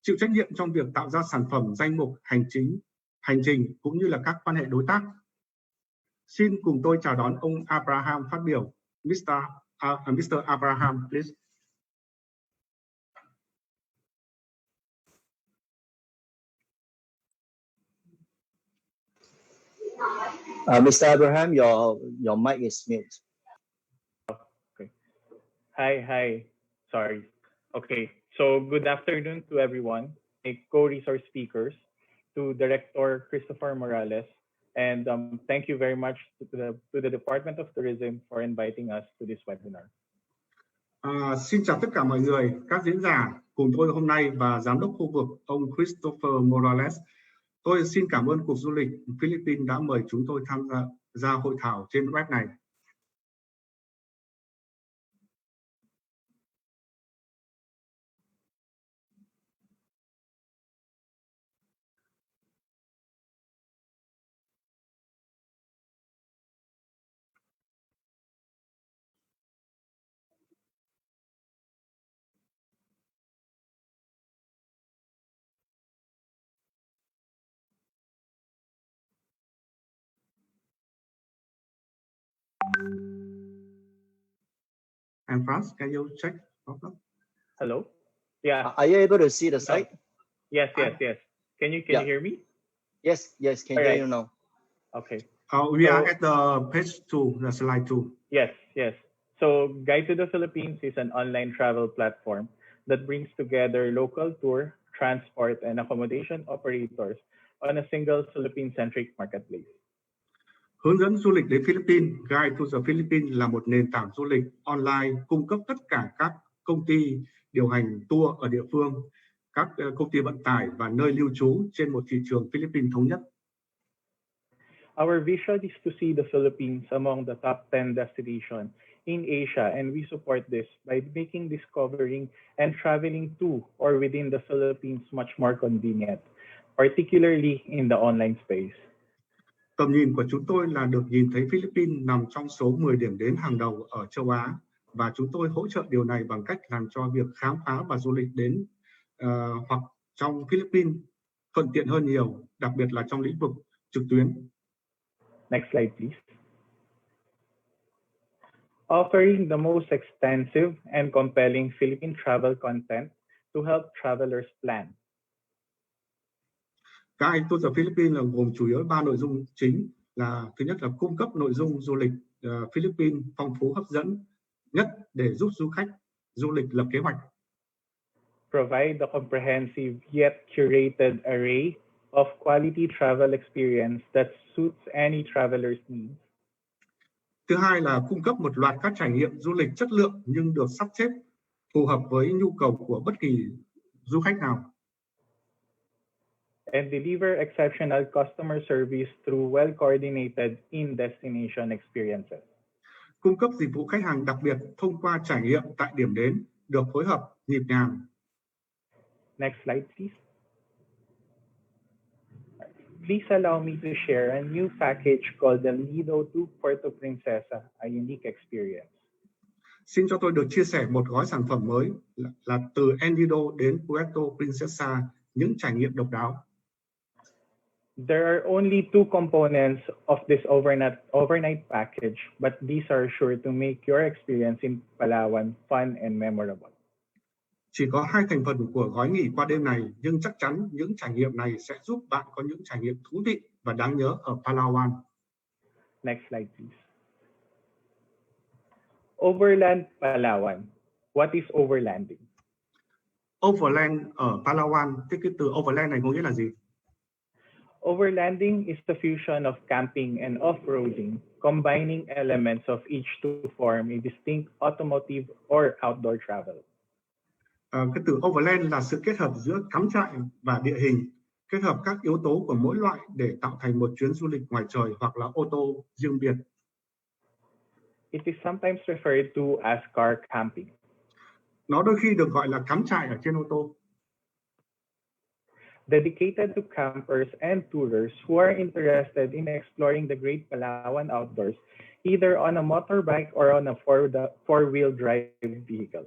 chịu trách nhiệm trong việc tạo ra sản phẩm, danh mục, hành trình cũng như là các quan hệ đối tác. Xin cùng tôi chào đón ông Abraham phát biểu. Mr. Abraham, please. Mr. Abraham, your mic is mute. Okay. Hi. Sorry. Okay. So good afternoon to everyone, co-resource speakers, to Director Christopher Morales, And thank you very much to the Department of Tourism for inviting us to this webinar. Xin chào tất cả mọi người, các diễn giả cùng tôi hôm nay và giám đốc khu vực ông Christopher Morales. Tôi xin cảm ơn Cục Du lịch Philippines đã mời chúng tôi tham gia hội thảo trên web này. And Franz, can you check? Hello? Yeah. Are you able to see the site? Yes. Can you hear me? Yes, can hear you now. Okay. We are at the page 2, the slide 2. Yes. So Guide to the Philippines is an online travel platform that brings together local tour, transport, and accommodation operators on a single Philippine-centric marketplace. Hướng dẫn du lịch đến Philippines, Guide to the Philippines là một nền tảng du lịch online cung cấp tất cả các công ty điều hành tour ở địa phương, các công ty vận tải và nơi lưu trú trên một thị trường Philippines thống nhất. Our vision is to see the Philippines among the top 10 destinations in Asia, and we support this by making discovering and traveling to or within the Philippines much more convenient, particularly in the online space. Tầm nhìn của chúng tôi là được nhìn thấy Philippines nằm trong số 10 điểm đến hàng đầu ở châu Á, và chúng tôi hỗ trợ điều này bằng cách làm cho việc khám phá và du lịch đến hoặc trong Philippines thuận tiện hơn nhiều, đặc biệt là trong lĩnh vực trực tuyến. Next slide, please. Offering the most extensive and compelling Philippine travel content to help travelers plan. Guide to the Philippines là gồm chủ yếu 3 nội dung chính là: thứ nhất là cung cấp nội dung du lịch Philippines phong phú hấp dẫn nhất để giúp du khách du lịch lập kế hoạch. Provide the comprehensive yet curated array of quality travel experience that suits any traveler's needs. Thứ hai là cung cấp một loạt các trải nghiệm du lịch chất lượng nhưng được sắp xếp phù hợp với nhu cầu của bất kỳ du khách nào. And deliver exceptional customer service through well-coordinated in-destination experiences. Cung cấp dịch vụ khách hàng đặc biệt thông qua trải nghiệm tại điểm đến được phối hợp nhịp nhàng. Next slide, please. Please allow me to share a new package called the Nido to Puerto Princesa, a unique experience. Xin cho tôi được chia sẻ một gói sản phẩm mới là từ Nido đến Puerto Princesa, những trải nghiệm độc đáo. There are only 2 components of this overnight package, but these are sure to make your experience in Palawan fun and memorable. Chỉ có 2 thành phần của gói nghỉ qua đêm này, nhưng chắc chắn những trải nghiệm này sẽ giúp bạn có những trải nghiệm thú vị và đáng nhớ ở Palawan. Next slide, please. Overland Palawan. What is overlanding? Overland ở Palawan, cái từ overland này có nghĩa là gì? Overlanding is the fusion of camping and off-roading, combining elements of each to form a distinct automotive or outdoor travel. Cái từ overland là sự kết hợp giữa cắm trại và địa hình, kết hợp các yếu tố của mỗi loại để tạo thành một chuyến du lịch ngoài trời hoặc là ô tô riêng biệt. It is sometimes referred to as car camping. Nó đôi khi được gọi là cắm trại ở trên ô tô. Dedicated to campers and tourers who are interested in exploring the great Palawan outdoors, either on a motorbike or on a four-wheel drive vehicle.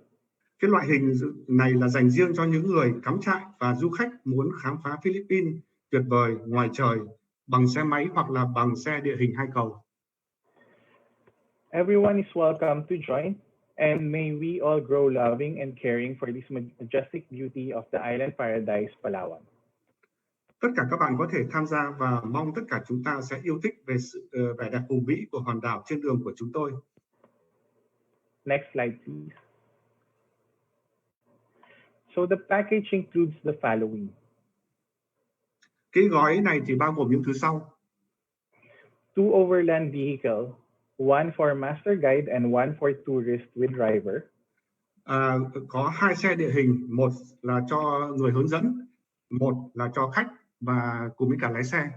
Cái loại hình này là dành riêng cho những người cắm trại và du khách muốn khám phá Philippines tuyệt vời ngoài trời bằng xe máy hoặc là bằng xe địa hình 2 cầu. Everyone is welcome to join, and may we all grow loving and caring for this majestic beauty of the island paradise, Palawan. Tất cả các bạn có thể tham gia và mong tất cả chúng ta sẽ yêu thích về vẻ đẹp hùng vĩ của hòn đảo trên đường của chúng tôi. Next slide, please. So the package includes the following. Cái gói này thì bao gồm những thứ sau. 2 overland vehicles, one for master guide and one for tourist with driver. Có 2 xe địa hình, một là cho người hướng dẫn, một là cho khách và cùng với cả lái xe.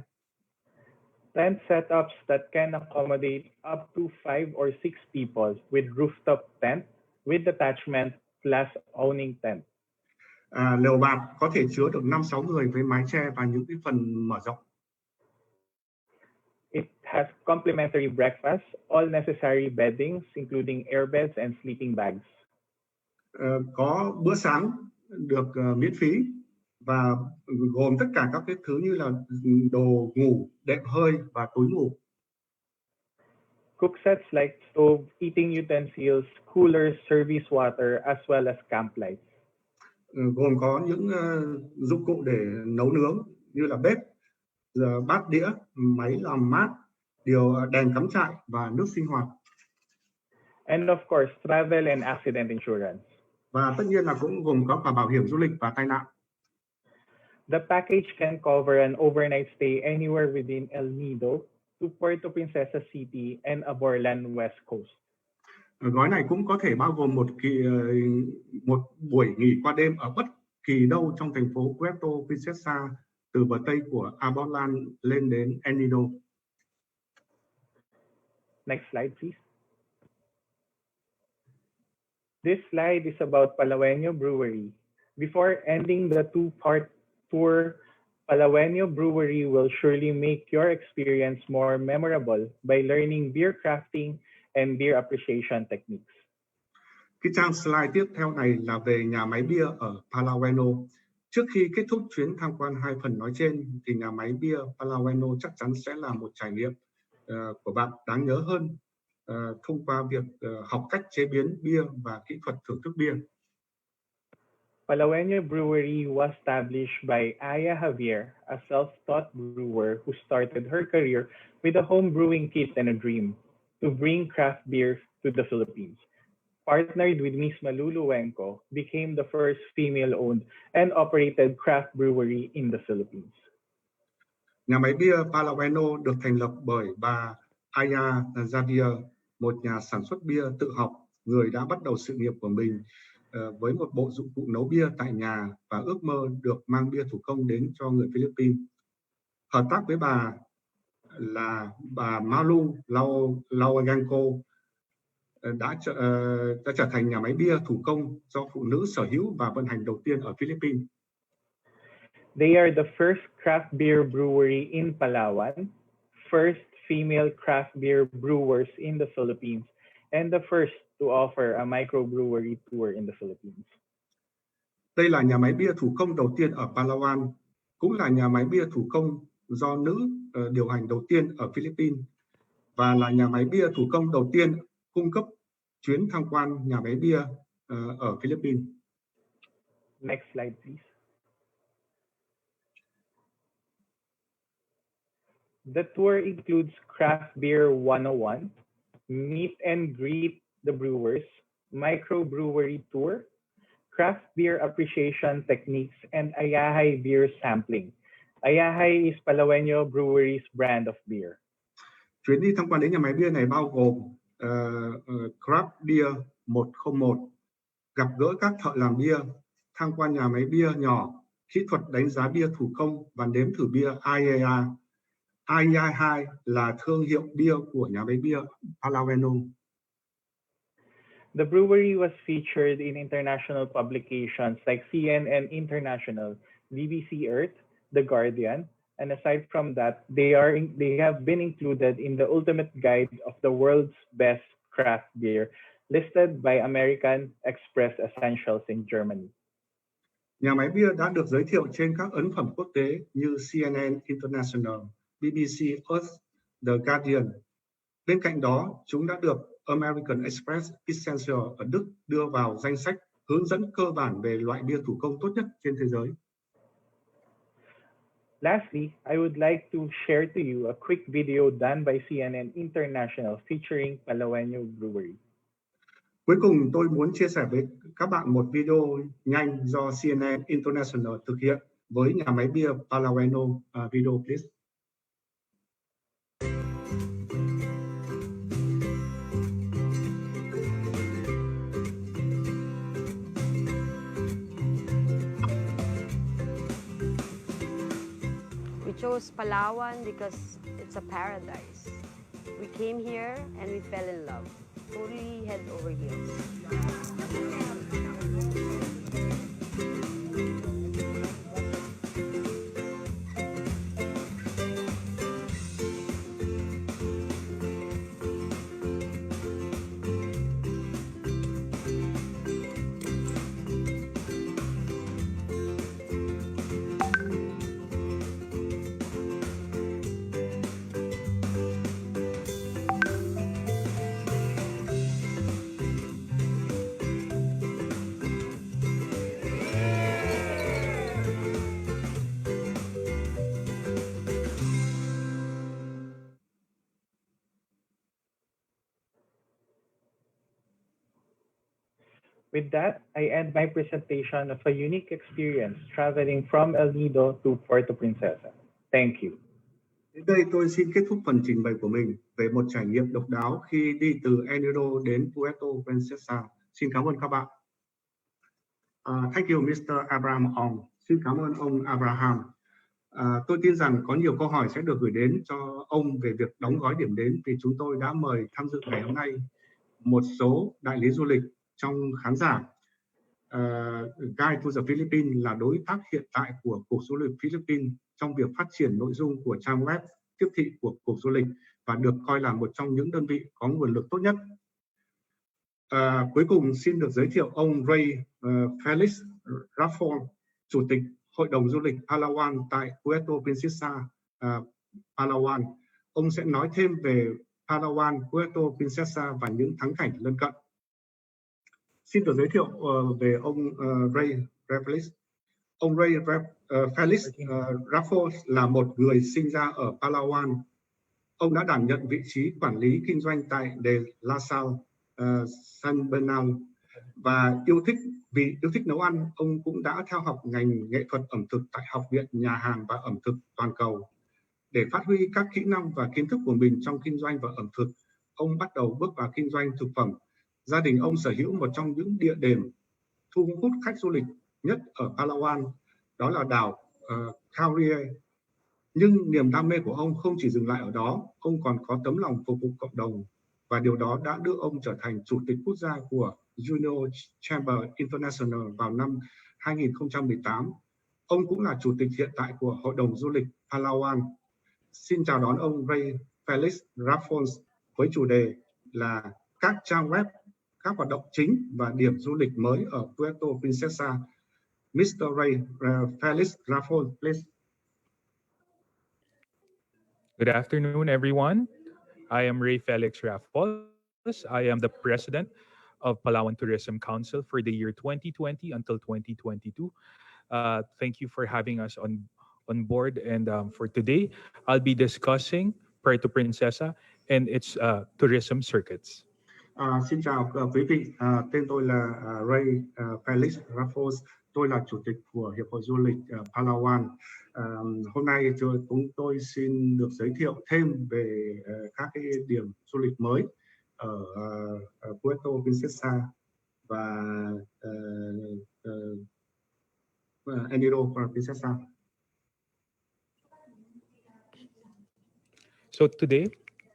Tent setups that can accommodate up to 5 or 6 people with rooftop tent with attachment plus awning tent. Lều bạt có thể chứa được 5-6 người với mái che và những cái phần mở rộng. It has complimentary breakfast, all necessary beddings, including airbeds and sleeping bags. Có bữa sáng được miễn phí và gồm tất cả các cái thứ như là đồ ngủ, đệm hơi và túi ngủ. Cook sets like stove, eating utensils, coolers, service water, as well as camp lights. Gồm có những dụng cụ để nấu nướng như là bếp, bát đĩa, máy làm mát, đèn cắm trại và nước sinh hoạt. And of course, travel and accident insurance. Và tất nhiên là cũng gồm có cả bảo hiểm du lịch và tai nạn. The package can cover an overnight stay anywhere within El Nido to Puerto Princesa City and Aborlan West Coast. Gói này cũng có thể bao gồm một buổi nghỉ qua đêm ở bất kỳ đâu trong thành phố Puerto Princesa từ bờ Tây của Aborlan lên đến El Nido. Next slide, please. This slide is about Palawenyo Brewery. Before ending the 2-part tour, Palawenyo Brewery will surely make your experience more memorable by learning beer crafting and beer appreciation techniques. Cái trang slide tiếp theo này là về nhà máy bia ở Palawenyo. Trước khi kết thúc chuyến tham quan 2 phần nói trên, thì nhà máy bia Palawenyo chắc chắn sẽ là một trải nghiệm của bạn đáng nhớ hơn thông qua việc học cách chế biến bia và kỹ thuật thưởng thức bia. Palawenyo Brewery was established by Aya Javier, a self-taught brewer who started her career with a home brewing kit and a dream to bring craft beer to the Philippines. Partnered with Miss Malulu Wenko, became the first female-owned and operated craft brewery in the Philippines. Nhà máy bia Palawenyo được thành lập bởi bà Aya Javier, một nhà sản xuất bia tự học, người đã bắt đầu sự nghiệp của mình với một bộ dụng cụ nấu bia tại nhà và ước mơ được mang bia thủ công đến cho người Philippines. Hợp tác với bà là bà Malu Laoganco đã trở thành nhà máy bia thủ công do phụ nữ sở hữu và vận hành đầu tiên ở Philippines. They are the first craft beer brewery in Palawan, first female craft beer brewers in the Philippines, and the first to offer a microbrewery tour in the Philippines. Đây là nhà máy bia thủ công đầu tiên ở Palawan, cũng là nhà máy bia thủ công do nữ điều hành đầu tiên ở Philippines, và là nhà máy bia thủ công đầu tiên cung cấp chuyến tham quan nhà máy bia ở Philippines. Next slide, please. The tour includes Craft Beer 101, meet and greet the brewers, microbrewery tour, craft beer appreciation techniques, and Ayahay beer sampling. Ayahay is Palawenyo Brewery's brand of beer. Chuyến đi tham quan đến nhà máy bia này bao gồm Craft Beer 101, gặp gỡ các thợ làm bia, tham quan nhà máy bia nhỏ, kỹ thuật đánh giá bia thủ công và nếm thử bia IAA. IAA là thương hiệu bia của nhà máy bia Palawenyo. The brewery was featured in international publications like CNN International, BBC Earth, The Guardian, and aside from that, they have been included in the Ultimate Guide of the World's Best Craft Beer, listed by American Express Essentials in Germany. Nhà máy bia đã được giới thiệu trên các ấn phẩm quốc tế như CNN International, BBC Earth, The Guardian. Bên cạnh đó, chúng đã được American Express Essential ở Đức đưa vào danh sách hướng dẫn cơ bản về loại bia thủ công tốt nhất trên thế giới. Lastly, I would like to share to you a quick video done by CNN International featuring Palawenyo Brewery. Cuối cùng, tôi muốn chia sẻ với các bạn một video nhanh do CNN International thực hiện với nhà máy bia Palawenyo. Video please. chose Palawan because it's a paradise. We came here and we fell in love, totally head over heels. With that, I end my presentation of a unique experience traveling from El Nido to Puerto Princesa. Thank you. Đến đây tôi xin kết thúc phần trình bày của mình về một trải nghiệm độc đáo khi đi từ El Nido đến Puerto Princesa. Xin cảm ơn các bạn. Thank you, Mr. Abraham Ong. Xin cảm ơn ông Abraham. Tôi tin rằng có nhiều câu hỏi sẽ được gửi đến cho ông về việc đóng gói điểm đến vì chúng tôi đã mời tham dự ngày hôm nay một số đại lý du lịch trong khán giả. Guide to the Philippines là đối tác hiện tại của Cục Du lịch Philippines trong việc phát triển nội dung của trang web tiếp thị của Cục Du lịch và được coi là một trong những đơn vị có nguồn lực tốt nhất. Cuối cùng xin được giới thiệu ông Felix Rafols, Chủ tịch Hội đồng Du lịch Palawan tại Puerto Princesa, Palawan. Ông sẽ nói thêm về Palawan, Puerto Princesa và những thắng cảnh lân cận. Xin được giới thiệu về ông Felix. Ông Felix Rafols là một người sinh ra ở Palawan. Ông đã đảm nhận vị trí quản lý kinh doanh tại De La Salle, San Bernal và yêu thích nấu ăn. Ông cũng đã theo học ngành nghệ thuật ẩm thực tại Học viện Nhà hàng và Ẩm thực Toàn cầu. Để phát huy các kỹ năng và kiến thức của mình trong kinh doanh và ẩm thực, ông bắt đầu bước vào kinh doanh thực phẩm. Gia đình ông sở hữu một trong những địa điểm thu hút khách du lịch nhất ở Palawan, đó là đảo Caribe. Nhưng niềm đam mê của ông không chỉ dừng lại ở đó, ông còn có tấm lòng phục vụ cộng đồng và điều đó đã đưa ông trở thành chủ tịch quốc gia của Junior Chamber International vào năm 2018. Ông cũng là chủ tịch hiện tại của Hội đồng Du lịch Palawan. Xin chào đón ông Felix Rafols với chủ đề là các trang web, các hoạt động chính và điểm du lịch mới ở Puerto Princesa. Mr. Felix Rafols, please. Good afternoon, everyone. I am Felix Rafols. I am the president of Palawan Tourism Council for the year 2020 until 2022. Thank you for having us on board. And for today, I'll be discussing Puerto Princesa and its tourism circuits. Xin chào quý vị, tên tôi là Felix Rafols. Tôi là chủ tịch của Hiệp hội Du lịch Palawan. Hôm nay chúng tôi xin được giới thiệu thêm về các cái điểm du lịch mới ở Puerto Princesa và Nido Princesa. So today,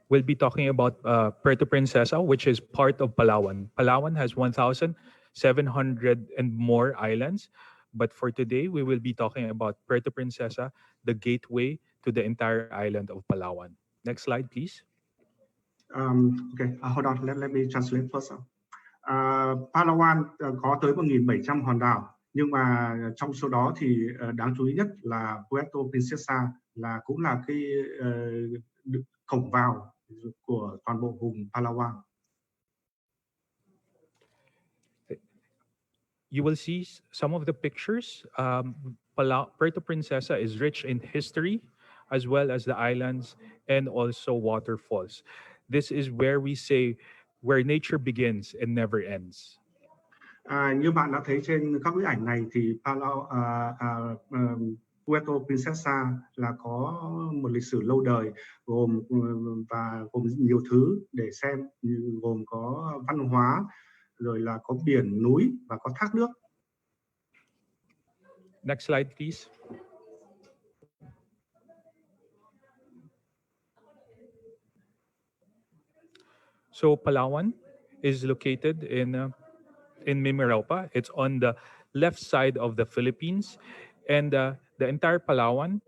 we'll be talking about Puerto Princesa, which is part of Palawan. Palawan has 1,700 and more islands. But for today, we will be talking about Puerto Princesa, the gateway to the entire island of Palawan. Next slide, please. Okay, hold on, let me translate first. Palawan có tới 1.700 hòn đảo, nhưng mà trong số đó thì đáng chú ý nhất là Puerto Princesa cũng là cái cổng vào của toàn bộ vùng Palawan. You will see some of the pictures. Puerto Princesa is rich in history, as well as the islands and also waterfalls. This is where we say where nature begins and never ends. Như bạn đã thấy trên các bức ảnh này thì Puerto Princesa là có một lịch sử lâu đời gồm nhiều thứ để xem, gồm có văn hóa, rồi là có biển, núi và có thác nước. Next slide, please. So Palawan is located in MIMAROPA. It's on the left side of the Philippines, and the entire Palawan,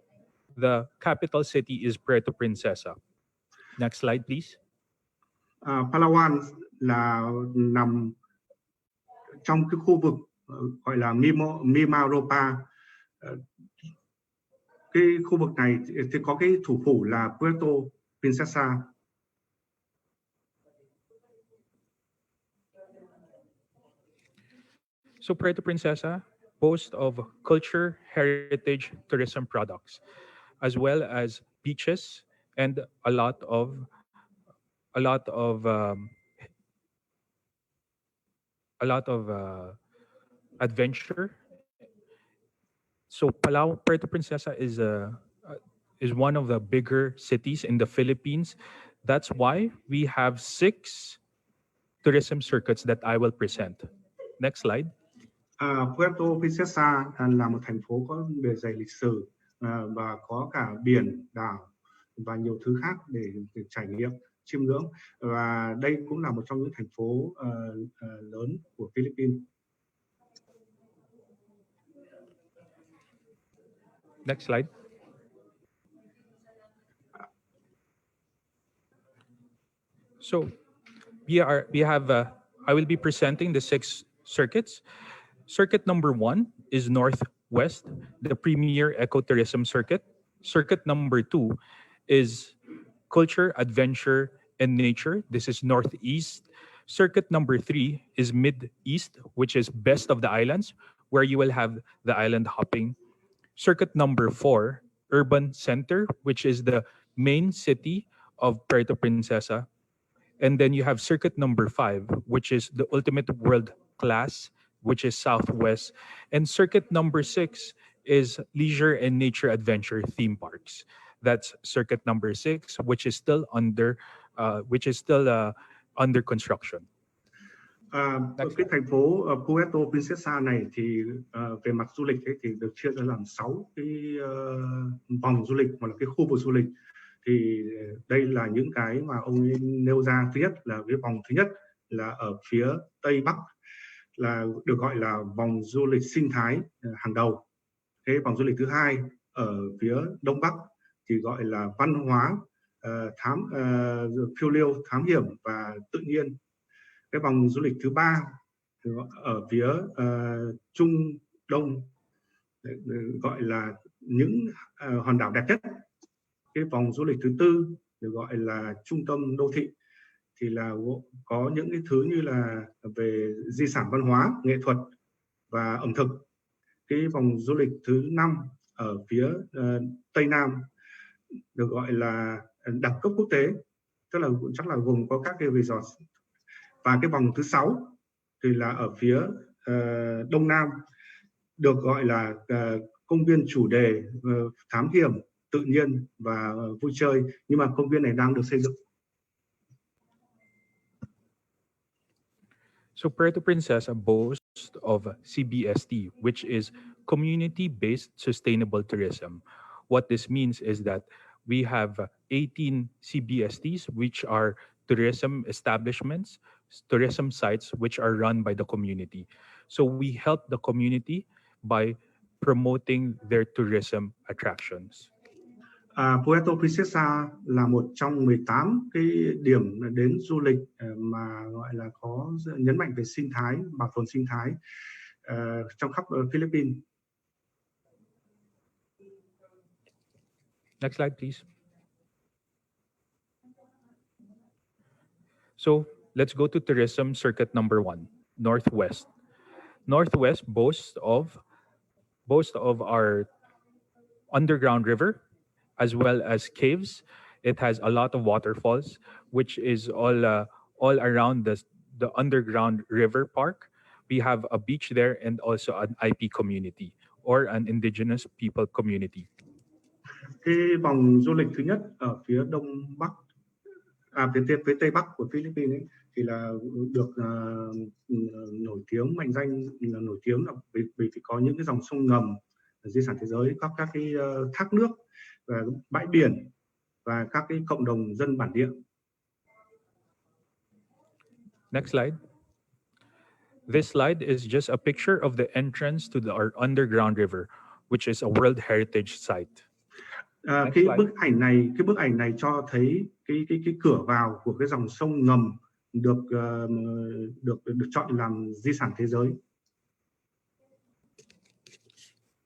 the capital city is Puerto Princesa. Next slide, please. Palawan là nằm trong cái khu vực gọi là MIMAROPA. Cái khu vực này thì có cái thủ phủ là Puerto Princesa. So Puerto Princesa boasts of culture, heritage, tourism products, as well as beaches and a lot of adventure. So Puerto Princesa is one of the bigger cities in the Philippines. That's why we have 6 tourism circuits that I will present. Next slide. Puerto Princesa là một thành phố có bề dày lịch sử và có cả biển, đảo và nhiều thứ khác để trải nghiệm, chiêm ngưỡng, và đây cũng là một trong những thành phố lớn của Philippines. Next slide. So I will be presenting the 6 circuits. Circuit number 1 is Northwest, the premier ecotourism circuit. Circuit number 2 is culture, adventure, and nature. This is Northeast. Circuit number 3 is Mid-East, which is best of the islands, where you will have the island hopping. Circuit number 4, Urban Center, which is the main city of Puerto Princesa. And then you have circuit number 5, which is the ultimate world class, which is Southwest. And circuit number 6 is leisure and nature adventure theme parks. That's circuit number 6, which is still under construction. Cái thành phố Puerto Princesa này thì về mặt du lịch ấy, thì được chia ra làm 6 cái vòng du lịch hoặc là cái khu vực du lịch. Thì đây là những cái mà ông ấy nêu ra. Thứ nhất là cái vòng thứ nhất là ở phía Tây Bắc, là được gọi là vòng du lịch sinh thái hàng đầu. Cái vòng du lịch thứ hai ở phía Đông Bắc thì gọi là văn hóa, phiêu lưu, thám hiểm và tự nhiên. Cái vòng du lịch thứ ba ở phía Trung Đông gọi là những hòn đảo đẹp nhất. Cái vòng du lịch thứ tư được gọi là trung tâm đô thị, thì là có những cái thứ như là về di sản văn hóa, nghệ thuật và ẩm thực. Cái vòng du lịch thứ 5 ở phía Tây Nam được gọi là đẳng cấp quốc tế, tức là chắc là gồm có các cái resort. Và cái vòng thứ 6 thì là ở phía Đông Nam, được gọi là công viên chủ đề thám hiểm, tự nhiên và vui chơi, nhưng mà công viên này đang được xây dựng. So Puerto Princesa boasts of CBST, which is community-based sustainable tourism. What this means is that we have 18 CBSTs, which are tourism establishments, tourism sites, which are run by the community. So we help the community by promoting their tourism attractions. Puerto Princesa là một trong 18 cái điểm đến du lịch mà gọi là có nhấn mạnh về sinh thái, bảo tồn sinh thái trong khắp Philippines. Next slide, please. So let's go to tourism circuit number 1, Northwest. Northwest boasts of our underground river, as well as caves. It has a lot of waterfalls, which is all around the underground river park. We have a beach there and also an IP community or an indigenous people community. Cái vòng du lịch thứ nhất ở phía Đông Bắc, phía Tây Bắc của Philippines ấy, thì là được nổi tiếng, mệnh danh là nổi tiếng là vì có những cái dòng sông ngầm, di sản thế giới, các cái thác nước, và bãi biển và các cái cộng đồng dân bản địa. Next slide. This slide is just a picture of the entrance to our underground river, which is a World Heritage Site. Next Cái slide. bức ảnh này cho thấy cái cửa vào của cái dòng sông ngầm được chọn làm di sản thế giới.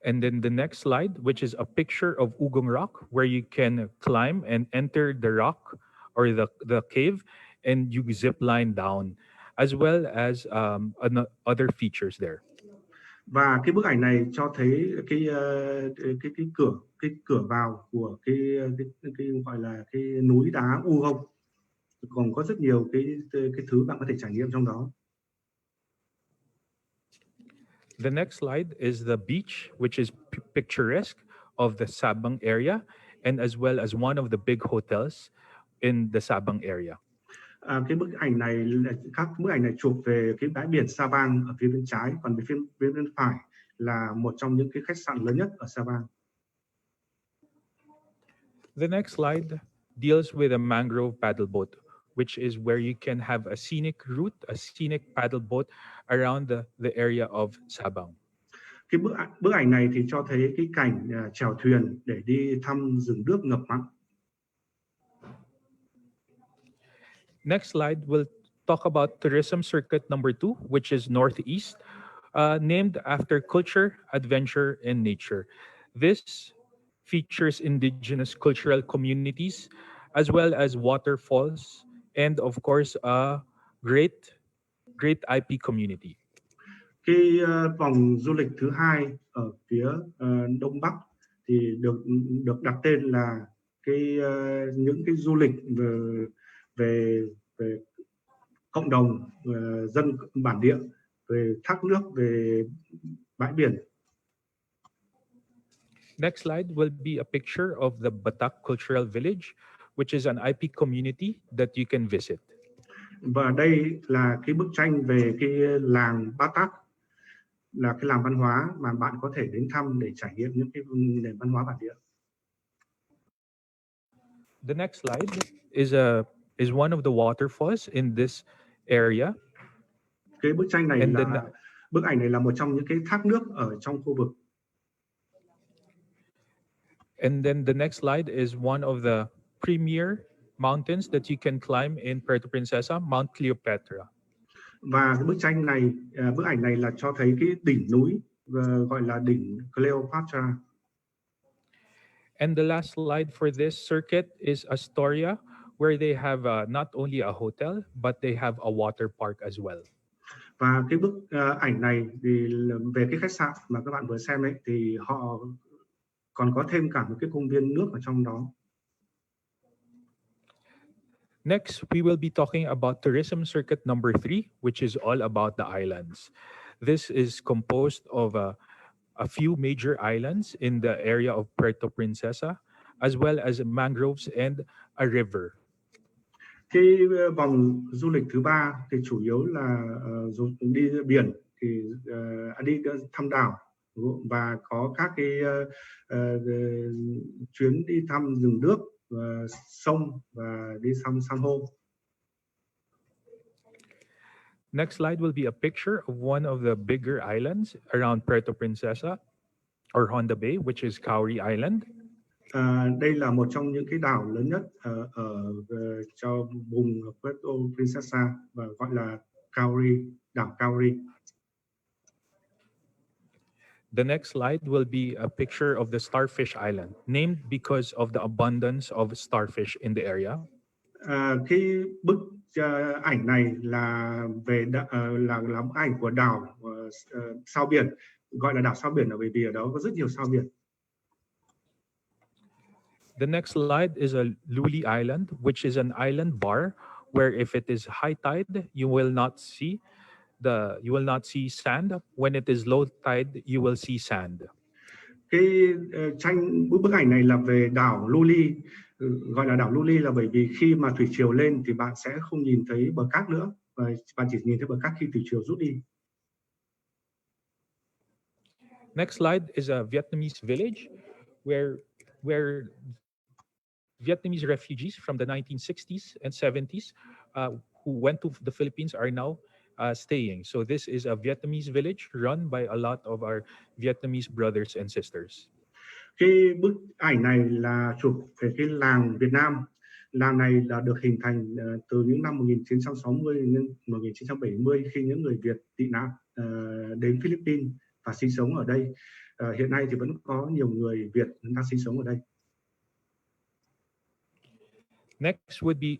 And then the next slide, which is a picture of Ugong Rock, where you can climb and enter the rock or the cave, and you zip line down, as well as other features there. Và cái bức ảnh này cho thấy cái cửa vào của cái gọi là cái núi đá Ugong, còn có rất nhiều cái thứ bạn có thể trải nghiệm trong đó. The next slide is the beach, which is picturesque of the Sabang area, and as well as one of the big hotels in the Sabang area. Cái bức ảnh này các bức ảnh này chụp về cái bãi biển Sa Bang ở phía bên trái, còn phía bên phải là một trong những cái khách sạn lớn nhất ở Sa Bang. The next slide deals with a mangrove paddle boat, which is where you can have a scenic route, a scenic paddle boat around the area of Sabang. Cái bức ảnh này thì cho thấy cái cảnh chèo thuyền để đi thăm rừng nước ngập mặn. Next slide, we'll talk about tourism circuit number 2, which is Northeast, named after culture, adventure, and nature. This features indigenous cultural communities, as well as waterfalls, and of course, a great IP community. Cái vòng du lịch thứ hai ở phía Đông Bắc thì được đặt tên là những cái du lịch về cộng đồng dân bản địa, về thác nước, về bãi biển. Next slide will be a picture of the Batak Cultural Village, which is an IP community that you can visit. Và đây là cái bức tranh về cái làng Batak, là cái làng văn hóa mà bạn có thể đến thăm để trải nghiệm những cái nền văn hóa bản địa. The next slide is one of the waterfalls in this area. Cái bức tranh này bức ảnh này là một trong những cái thác nước ở trong khu vực. And then the next slide is one of the premier mountains that you can climb in Puerto Princesa, Mount Cleopatra. Và cái bức ảnh này là cho thấy cái đỉnh núi gọi là đỉnh Cleopatra. And the last slide for this circuit is Astoria, where they have not only a hotel, but they have a water park as well. Và cái bức ảnh này thì về cái khách sạn mà các bạn vừa xem ấy, thì họ còn có thêm cả một cái công viên nước ở trong đó. Next, we will be talking about tourism circuit number 3, which is all about the islands. This is composed of a few major islands in the area of Puerto Princesa, as well as mangroves and a river. Cái vòng du lịch thứ ba thì chủ yếu là đi biển, thì đi thăm đảo và có các cái chuyến đi thăm rừng nước, sông và đi thăm san hô. Next slide will be a picture of one of the bigger islands around Puerto Princesa or Honda Bay, which is Cowrie Island. Đây là một trong những cái đảo lớn nhất ở cho vùng Puerto Princesa và gọi là Cowrie, đảo Cowrie. The next slide will be a picture of the Starfish Island, named because of the abundance of starfish in the area. Cái bức ảnh này là về là bức ảnh của đảo sao biển, gọi là đảo sao biển là bởi vì ở đó có rất nhiều sao biển. The next slide is a Luli Island, which is an island bar where if it is high tide, you will not see sand. When it is low tide, you will see sand. Cái bức ảnh này là về đảo Luli, gọi là đảo Luli là bởi vì khi mà thủy triều lên thì bạn sẽ không nhìn thấy bờ cát nữa, và bạn chỉ nhìn thấy bờ cát khi thủy triều rút đi. Next slide is a Vietnamese village where Vietnamese refugees from the 1960s and 70s who went to the Philippines are now staying. So this is a Vietnamese village run by a lot of our Vietnamese brothers and sisters. Cái bức ảnh này là chụp về cái làng Việt Nam. Làng này là được hình thành từ những năm 1960 đến 1970 khi những người Việt tị nạn đến Philippines và sinh sống ở đây. Hiện nay thì vẫn có nhiều người Việt đang sinh sống ở đây. Next would be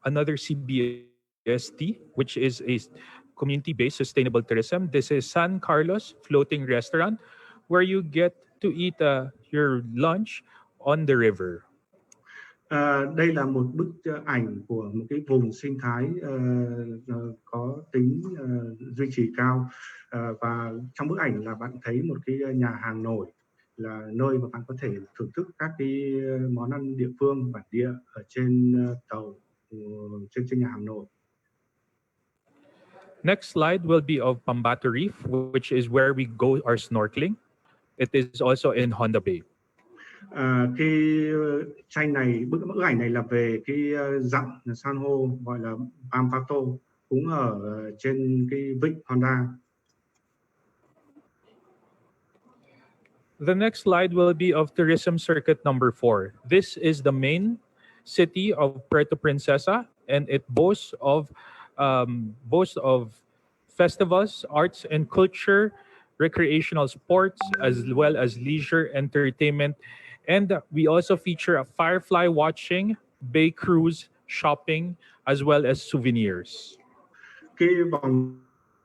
another CBST, which is a community-based sustainable tourism. This is San Carlos Floating Restaurant, where you get to eat your lunch on the river. Đây là một bức ảnh của một cái vùng sinh thái có tính duy trì cao, và trong bức ảnh là bạn thấy một cái nhà hàng nổi, là nơi mà bạn có thể thưởng thức các cái món ăn địa phương bản địa ở trên tàu, trên nhà hàng nổi. Next slide will be of Pambato Reef, which is where we go our snorkeling. It is also in Honda Bay. Cái tranh này, bức ảnh này là về cái dặn san hô gọi là Pambato, cũng ở trên cái vịnh Honda. The next slide will be of tourism circuit number 4. This is the main city of Puerto Princesa, and it boasts of festivals, arts and culture, recreational sports, as well as leisure entertainment. And we also feature a firefly watching, bay cruise, shopping, as well as souvenirs. Cái vòng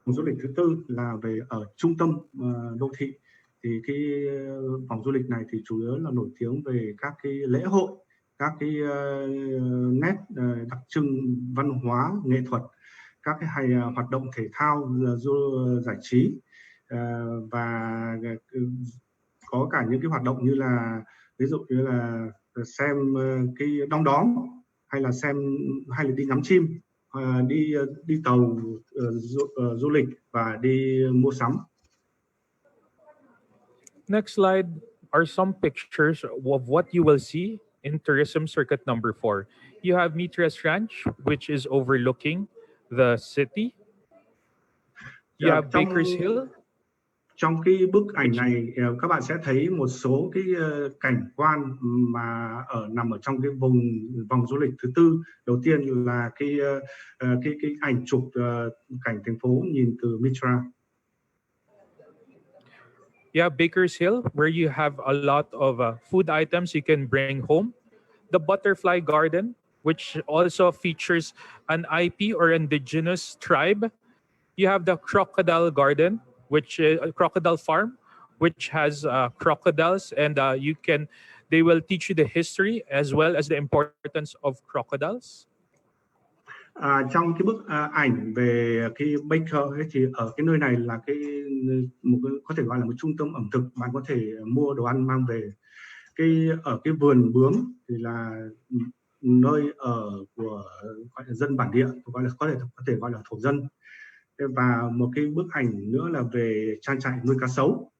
du lịch thứ tư là về ở trung tâm đô thị. Thì cái vòng du lịch này thì chủ yếu là nổi tiếng về các cái lễ hội, các cái nét đặc trưng văn hóa, nghệ thuật, các cái hoạt động thể thao, giải trí, và có cả những cái hoạt động như là ví dụ như là xem cái đom đóm, hay là đi ngắm chim, đi tàu du lịch và đi mua sắm. Next slide are some pictures of what you will see in tourism circuit number 4. You have Mitres Ranch, which is overlooking the city. You have Baker's Hill. Trong cái bức ảnh này các bạn sẽ thấy một số cái cảnh quan mà nằm ở trong cái vòng du lịch thứ tư. Đầu tiên là cái ảnh chụp cảnh thành phố nhìn từ Mitra. You have Baker's Hill, where you have a lot of food items you can bring home. The Butterfly Garden, which also features an IP or indigenous tribe. You have the Crocodile Garden, which is a crocodile farm, which has crocodiles, and they will teach you the history as well as the importance of crocodiles. Trong cái bức ảnh về cái Baker ấy, thì ở cái nơi này là có thể gọi là một trung tâm ẩm thực, bạn có thể mua đồ ăn mang về. Ở cái vườn bướm thì là nơi ở của gọi là dân bản địa, có thể gọi là thổ dân. Và một cái bức ảnh nữa là về trang trại nuôi cá sấu.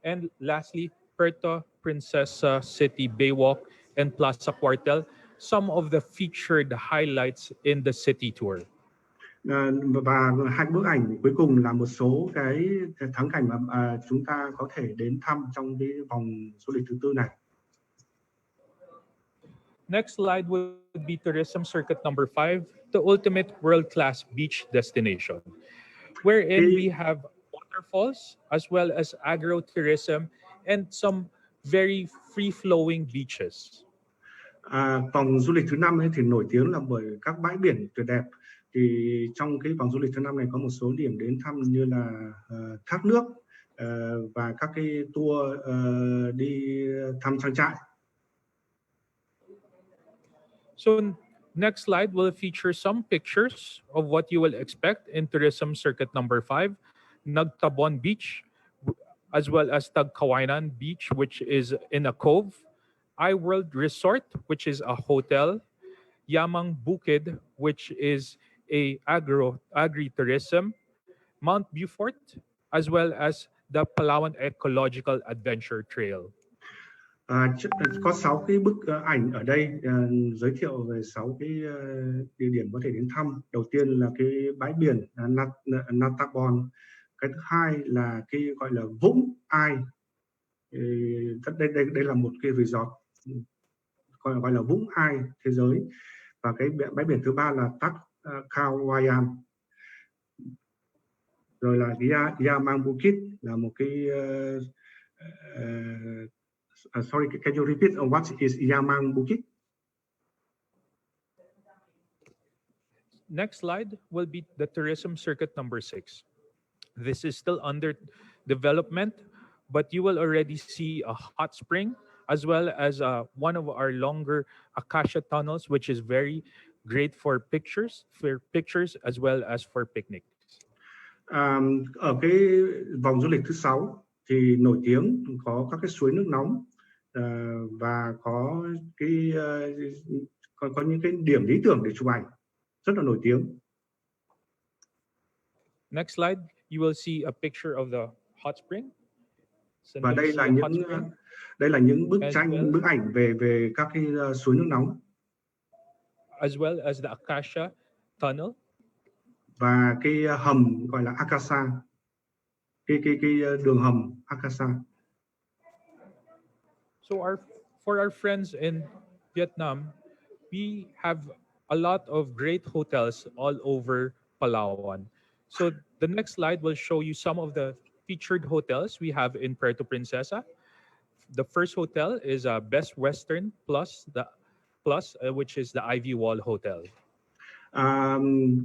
And lastly, Puerto Princesa City Baywalk and Plaza Cuartel, some of the featured highlights in the city tour. Và hai bức ảnh cuối cùng là một số cái thắng cảnh mà chúng ta có thể đến thăm trong cái vòng du lịch thứ tư này. Next slide would be tourism circuit number 5, the ultimate world-class beach destination, wherein we have waterfalls as well as agro-tourism and some very free-flowing beaches. Vòng du lịch thứ 5 ấy thì nổi tiếng là bởi các bãi biển tuyệt đẹp. Thì trong cái vòng du lịch thứ 5 này có một số điểm đến thăm như là thác nước và các cái tour đi thăm trang trại. So next slide will feature some pictures of what you will expect in tourism circuit number 5, Nagtabon Beach, as well as Tagkawanan Beach, which is in a cove, iWorld Resort, which is a hotel, Yamang Bukid, which is a agri-tourism, Mount Beaufort, as well as the Palawan Ecological Adventure Trail. Có 6 cái bức ảnh ở đây giới thiệu về 6 cái địa điểm có thể đến thăm. Đầu tiên là cái bãi biển Natabon. Cái thứ hai là cái gọi là Vũng Ai. Đây là một cái resort gọi là Vũng Ai thế giới. Và cái bãi biển thứ ba là Tak Kawayan. Rồi là Yamang Bukit là một cái sorry, can you repeat what is Yamang Bukit? Next slide will be the tourism circuit number 6. This is still under development, but you will already see a hot spring as well as one of our longer acacia tunnels, which is very great for pictures as well as for picnics. Ở cái vòng du lịch thứ 6 thì nổi tiếng có các cái suối nước nóng và có những cái điểm lý tưởng để chụp ảnh rất là nổi tiếng. Next slide, you will see a picture of the hot spring. Và đây là những bức ảnh về các cái suối nước nóng. As well as the acacia tunnel. Và cái hầm gọi là Acacia. Cái đường hầm Acacia. So for our friends in Vietnam, we have a lot of great hotels all over Palawan. So the next slide will show you some of the featured hotels we have in Puerto Princesa. The first hotel is Best Western Plus, which is the Ivy Wall Hotel.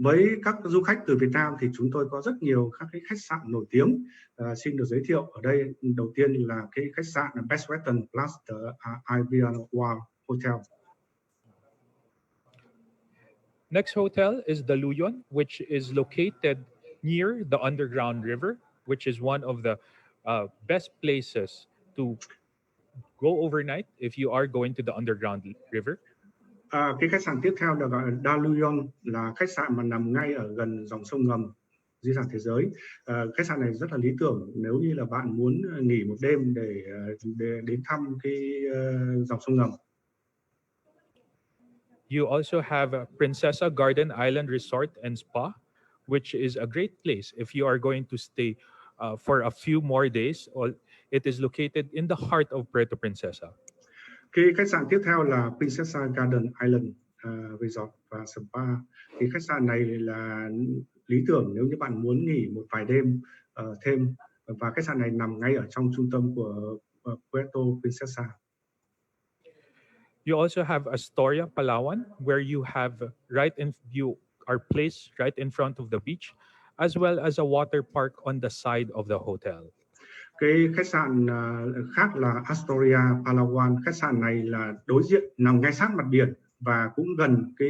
Với các du khách từ Việt Nam thì chúng tôi có rất nhiều các cái khách sạn nổi tiếng. Xin được giới thiệu ở đây. Đầu tiên là cái khách sạn Best Western Plus, the Ivy Wall Hotel. Next hotel is the Luyon, which is located near the underground river, which is one of the best places to go overnight if you are going to the underground river. Cái khách sạn tiếp theo là gọi là Da Luyon, là khách sạn mà nằm ngay ở gần dòng sông ngầm di sản thế giới. Khách sạn này rất là lý tưởng nếu như là bạn muốn nghỉ một đêm để đến thăm cái dòng sông ngầm. You also have Princesa Garden Island Resort and Spa, which is a great place if you are going to stay for a few more days. It is located in the heart of Puerto Princesa. Cái khách sạn tiếp theo là Princesa Garden Island Resort và Spa. Thì khách sạn này là lý tưởng nếu như bạn muốn nghỉ một vài đêm thêm, và khách sạn này nằm ngay ở trong trung tâm của Puerto Princesa. You also have Astoria, Palawan, where you have you are placed right in front of the beach, as well as a water park on the side of the hotel. Cái khách sạn khác là Astoria, Palawan. Khách sạn này là đối diện, nằm ngay sát mặt biển và cũng gần cái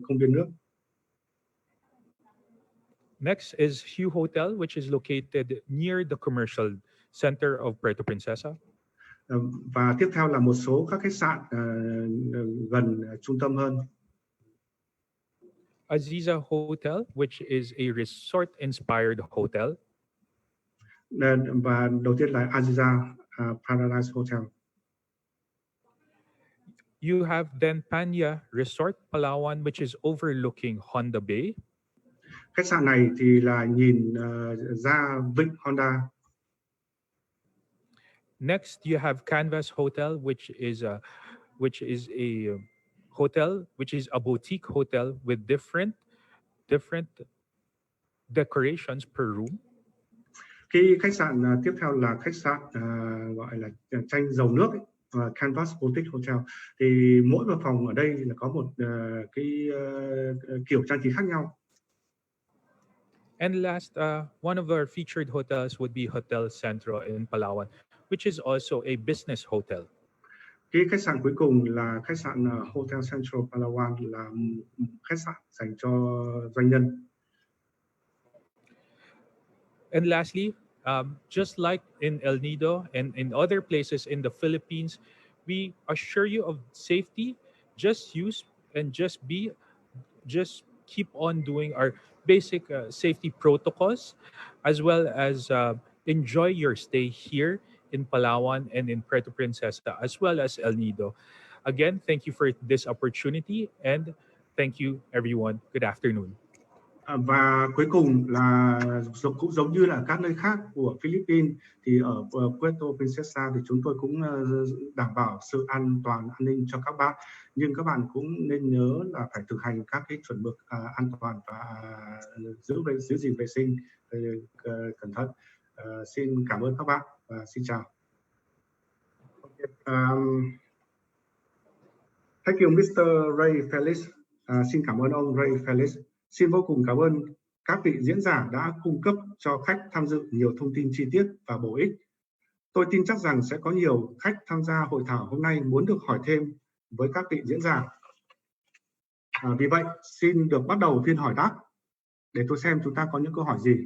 công viên nước. Next is Hue Hotel, which is located near the commercial center of Puerto Princesa. Và tiếp theo là một số các khách sạn gần trung tâm hơn. Aziza Hotel, which is a resort-inspired hotel. Và đầu tiên là Aziza Paradise Hotel. You have then Panya Resort Palawan, which is overlooking Honda Bay. Khách sạn này thì là nhìn ra vịnh Honda. Next, you have Canvas Hotel, which is a hotel, which is a boutique hotel with different decorations per room. Cái khách sạn tiếp theo là khách sạn gọi là tranh dầu nước, Canvas Boutique Hotel. Thì mỗi một phòng ở đây là có một cái kiểu trang trí khác nhau. And last, one of our featured hotels would be Hotel Centro in Palawan, which is also a business hotel. Cái khách sạn cuối cùng là khách sạn Hotel Central Palawan, là khách sạn dành cho doanh nhân. And lastly, just like in El Nido and in other places in the Philippines, we assure you of safety. Just use and just keep on doing our basic safety protocols, as well as enjoy your stay here in Palawan and in Puerto Princesa, as well as El Nido. Again, thank you for this opportunity, and thank you, everyone. Good afternoon. Và cuối cùng là cũng giống như là các nơi khác của Philippines, thì ở Puerto Princesa thì chúng tôi cũng đảm bảo sự an toàn an ninh cho các bạn, nhưng các bạn cũng nên nhớ là phải thực hành các cái chuẩn mực an toàn và giữ gìn vệ sinh cẩn thận. Xin cảm ơn các bạn và xin chào. Thank you, Mr. Ray Felix. Xin cảm ơn ông Ray Felix. Xin vô cùng cảm ơn các vị diễn giả đã cung cấp cho khách tham dự nhiều thông tin chi tiết và bổ ích. Tôi tin chắc rằng sẽ có nhiều khách tham gia hội thảo hôm nay muốn được hỏi thêm với các vị diễn giả. Vì vậy, xin được bắt đầu phiên hỏi đáp để tôi xem chúng ta có những câu hỏi gì.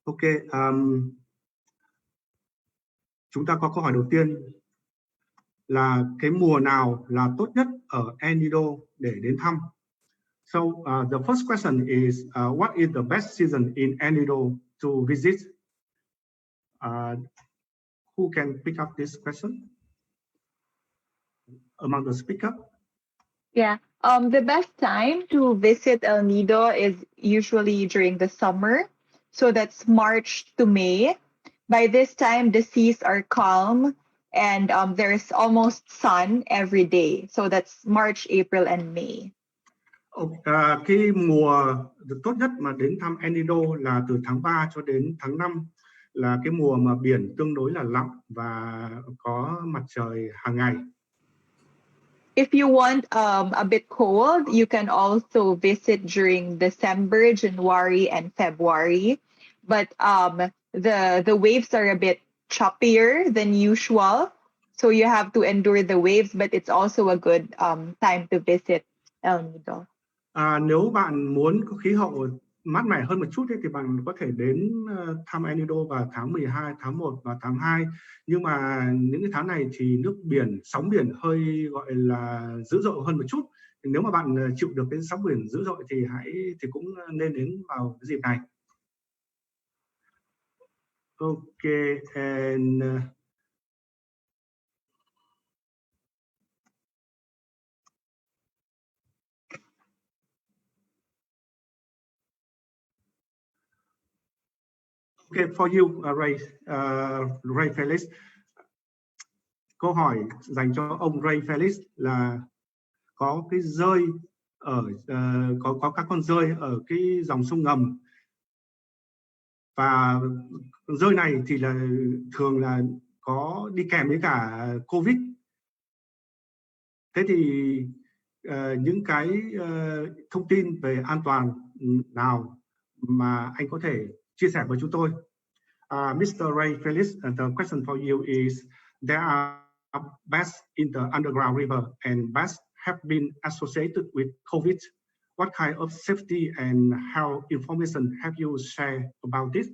Ok, chúng ta có câu hỏi đầu tiên là cái mùa nào là tốt nhất ở El Nido để đến thăm. So the first question is what is the best season in El Nido to visit? Who can pick up this question among the speakers? Yeah, the best time to visit El Nido is usually during the summer. So that's March to May. By this time, the seas are calm and there's almost sun every day. So that's March, April, and May. Cái mùa tốt nhất mà đến thăm El Nido là từ tháng 3 cho đến tháng 5, là cái mùa mà biển tương đối là lặng và có mặt trời hàng ngày. If you want a bit cold, you can also visit during December, January, and February. But the waves are a bit choppier than usual. So you have to endure the waves, but it's also a good time to visit El Nido. Nếu bạn muốn có khí hậu mát mẻ hơn một chút thì bạn có thể đến thăm El Nido vào tháng 12, tháng 1 và tháng 2. Nhưng mà những cái tháng này thì nước biển, sóng biển hơi gọi là dữ dội hơn một chút. Nếu mà bạn chịu được cái sóng biển dữ dội thì cũng nên đến vào cái dịp này. Okay, and okay, for you, Ray Felix. Câu hỏi dành cho ông Ray Felix là có cái rơi ở có các con rơi ở cái dòng sông ngầm, và rơi này thì là thường là có đi kèm với cả Covid. Thế thì những cái thông tin về an toàn nào mà anh có thể chia sẻ với chúng tôi? Mr. Ray Felix, the question for you is, there are baths in the underground river and baths have been associated with COVID. What kind of safety and health information have you shared about this?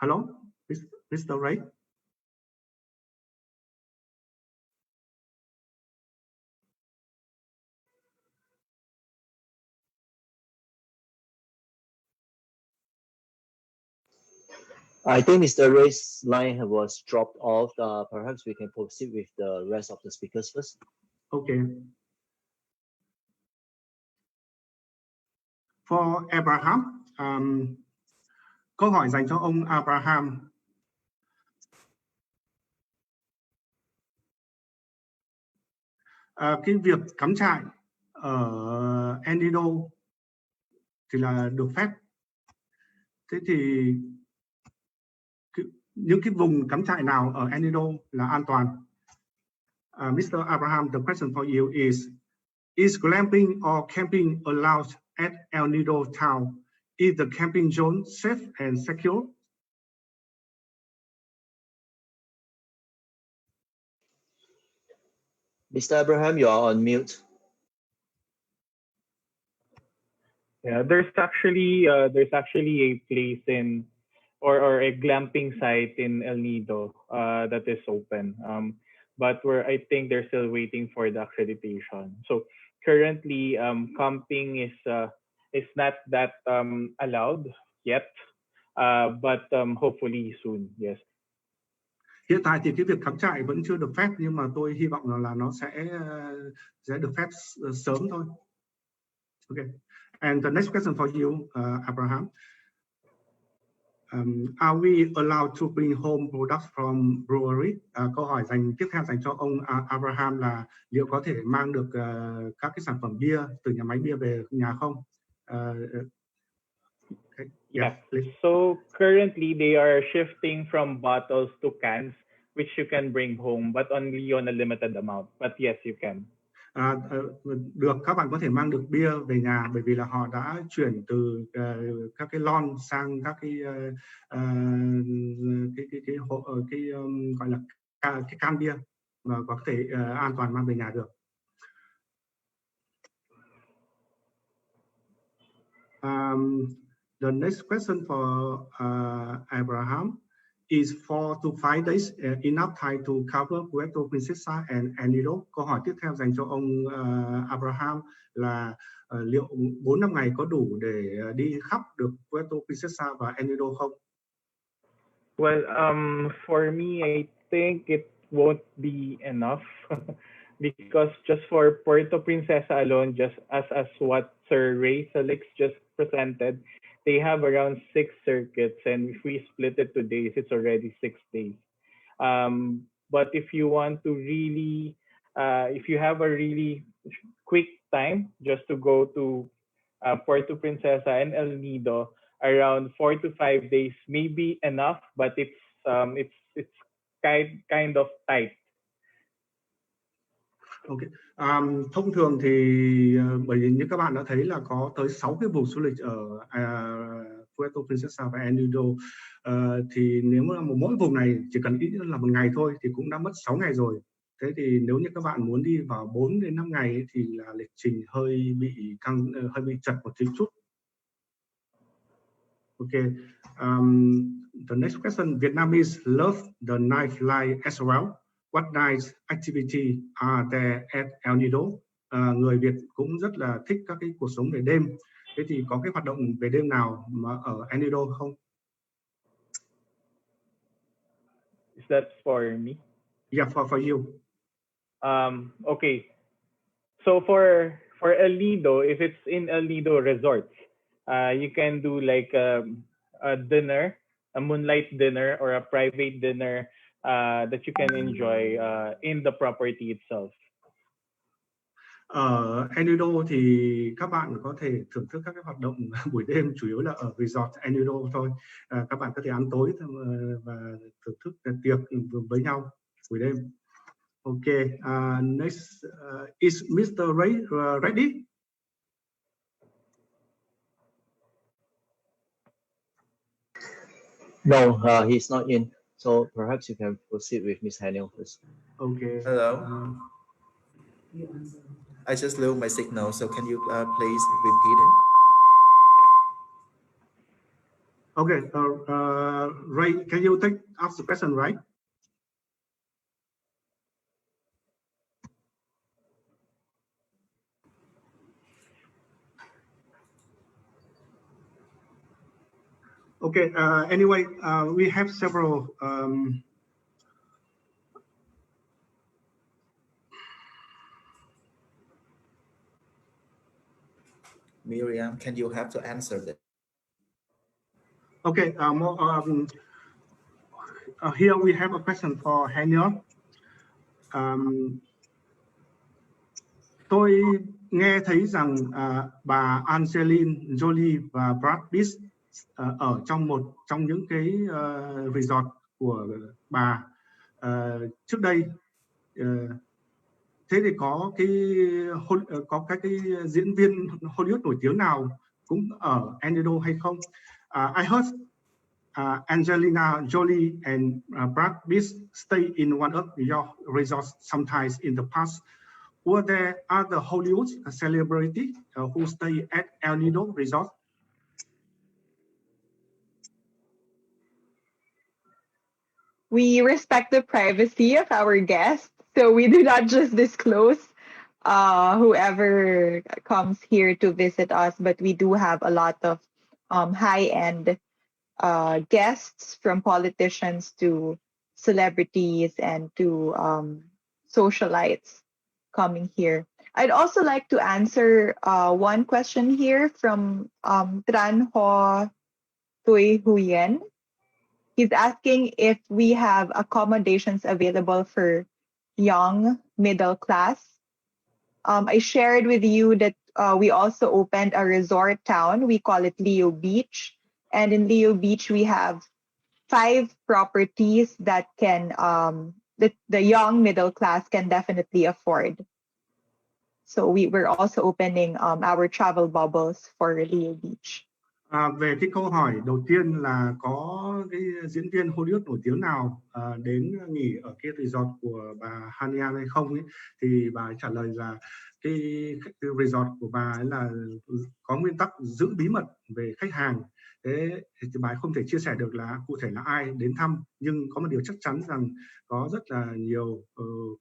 Hello, Mr. Ray? I think Mr. Ray's line was dropped off. Perhaps we can proceed with the rest of the speakers first. Okay. For Abraham, câu hỏi dành cho ông Abraham. Cái việc cắm trại ở El Nido thì là được phép. Thế thì những cái vùng cắm trại nào ở El Nido là an toàn? Mr. Abraham, the question for you is glamping or camping allowed at El Nido town? Is the camping zone safe and secure? Mr. Abraham, you are on mute. Yeah, there's actually a place in or a glamping site in El Nido that is open. But I think they're still waiting for the accreditation. So currently, camping is not that allowed yet, but hopefully soon. Yes. Hiện tại thì cái việc cắm trại vẫn chưa được phép, nhưng mà tôi hy vọng là nó sẽ được phép sớm thôi. Okay. And the next question for you, Abraham. Are we allowed to bring home products from brewery? Câu hỏi tiếp theo dành cho ông Abraham là liệu có thể mang được các cái sản phẩm bia từ nhà máy bia về nhà không? Okay. Yeah. Please. So currently they are shifting from bottles to cans, which you can bring home, but only on a limited amount. But yes, you can. Được, các bạn có thể mang được bia về nhà, bởi vì là họ đã chuyển từ các cái lon sang các cái gọi là cái can bia và có thể an toàn mang về nhà được. The next question for Abraham is 4 to 5 days enough time to cover Puerto Princesa and Nido? Câu hỏi tiếp theo dành cho ông Abraham là liệu 4-5 ngày có đủ để đi khắp được Puerto Princesa và Nido không? Well, for me, I think it won't be enough because just for Puerto Princesa alone, just as what Sir Felix just presented, they have around 6 circuits, and if we split it to days, it's already 6 days. But if you want to really, if you have a really quick time just to go to Puerto Princesa and El Nido, around 4 to 5 days may be enough, but it's kind of tight. Okay. Thông thường thì bởi vì như các bạn đã thấy là có tới 6 cái vùng du lịch ở Puerto Princesa và Nido, thì nếu mà mỗi vùng này chỉ cần ít nhất là 1 ngày thôi thì cũng đã mất 6 ngày rồi. Thế thì nếu như các bạn muốn đi vào 4 đến 5 ngày thì là lịch trình hơi bị chật một chút. Okay. The next question, Vietnamese love the nightlife as well. What nice activity are there at El Nido? Người Việt cũng rất là thích các cái cuộc sống về đêm. Thế thì có cái hoạt động về đêm nào mà ở El Nido không? Is that for me? Yeah, for you. Okay. So for El Nido, if it's in El Nido resorts, you can do like a dinner, a moonlight dinner or a private dinner that you can enjoy in the property itself. Ở Nido thì các bạn có thể thưởng thức các cái hoạt động buổi đêm, chủ yếu là ở resort Nido thôi. Các bạn có thể ăn tối và thưởng thức tiệc với nhau buổi đêm. Okay, next is Mr. Ray ready? No, he's not in. So perhaps you can proceed with Ms. Haniel first. Okay. Hello. I just lose my signal, so can you please repeat it? Okay, Ray, can you ask the question, right? Okay, anyway, we have several Miriam, can you have to answer that? Okay, here we have a question for Haniel. Tôi nghe thấy rằng bà Angelina Jolie và Brad Pitt ở trong những cái resort của bà trước đây. Thế thì có cái diễn viên Hollywood nổi tiếng nào cũng ở Nido hay không? I heard Angelina Jolie and Brad Pitt stay in one of your resorts sometimes in the past. Were there other Hollywood celebrities who stay at El Nido Resort? we respect the privacy of our guests, so we do not just disclose whoever comes here to visit us, but we do have a lot of high-end guests, from politicians to celebrities and to socialites coming here. I'd also like to answer one question here from Tran Ho Tui Huyen. He's asking if we have accommodations available for young middle class. I shared with you that we also opened a resort town. We call it Leo Beach. And in Leo Beach, we have 5 properties that can that the young middle class can definitely afford. So we're also opening our travel bubbles for Leo Beach. Về cái câu hỏi đầu tiên là có cái diễn viên Hollywood nổi tiếng nào đến nghỉ ở cái resort của bà Haniel hay không ấy, thì bà ấy trả lời là cái resort của bà ấy là có nguyên tắc giữ bí mật về khách hàng. Thế thì bà ấy không thể chia sẻ được là cụ thể là ai đến thăm, nhưng có một điều chắc chắn rằng có rất là nhiều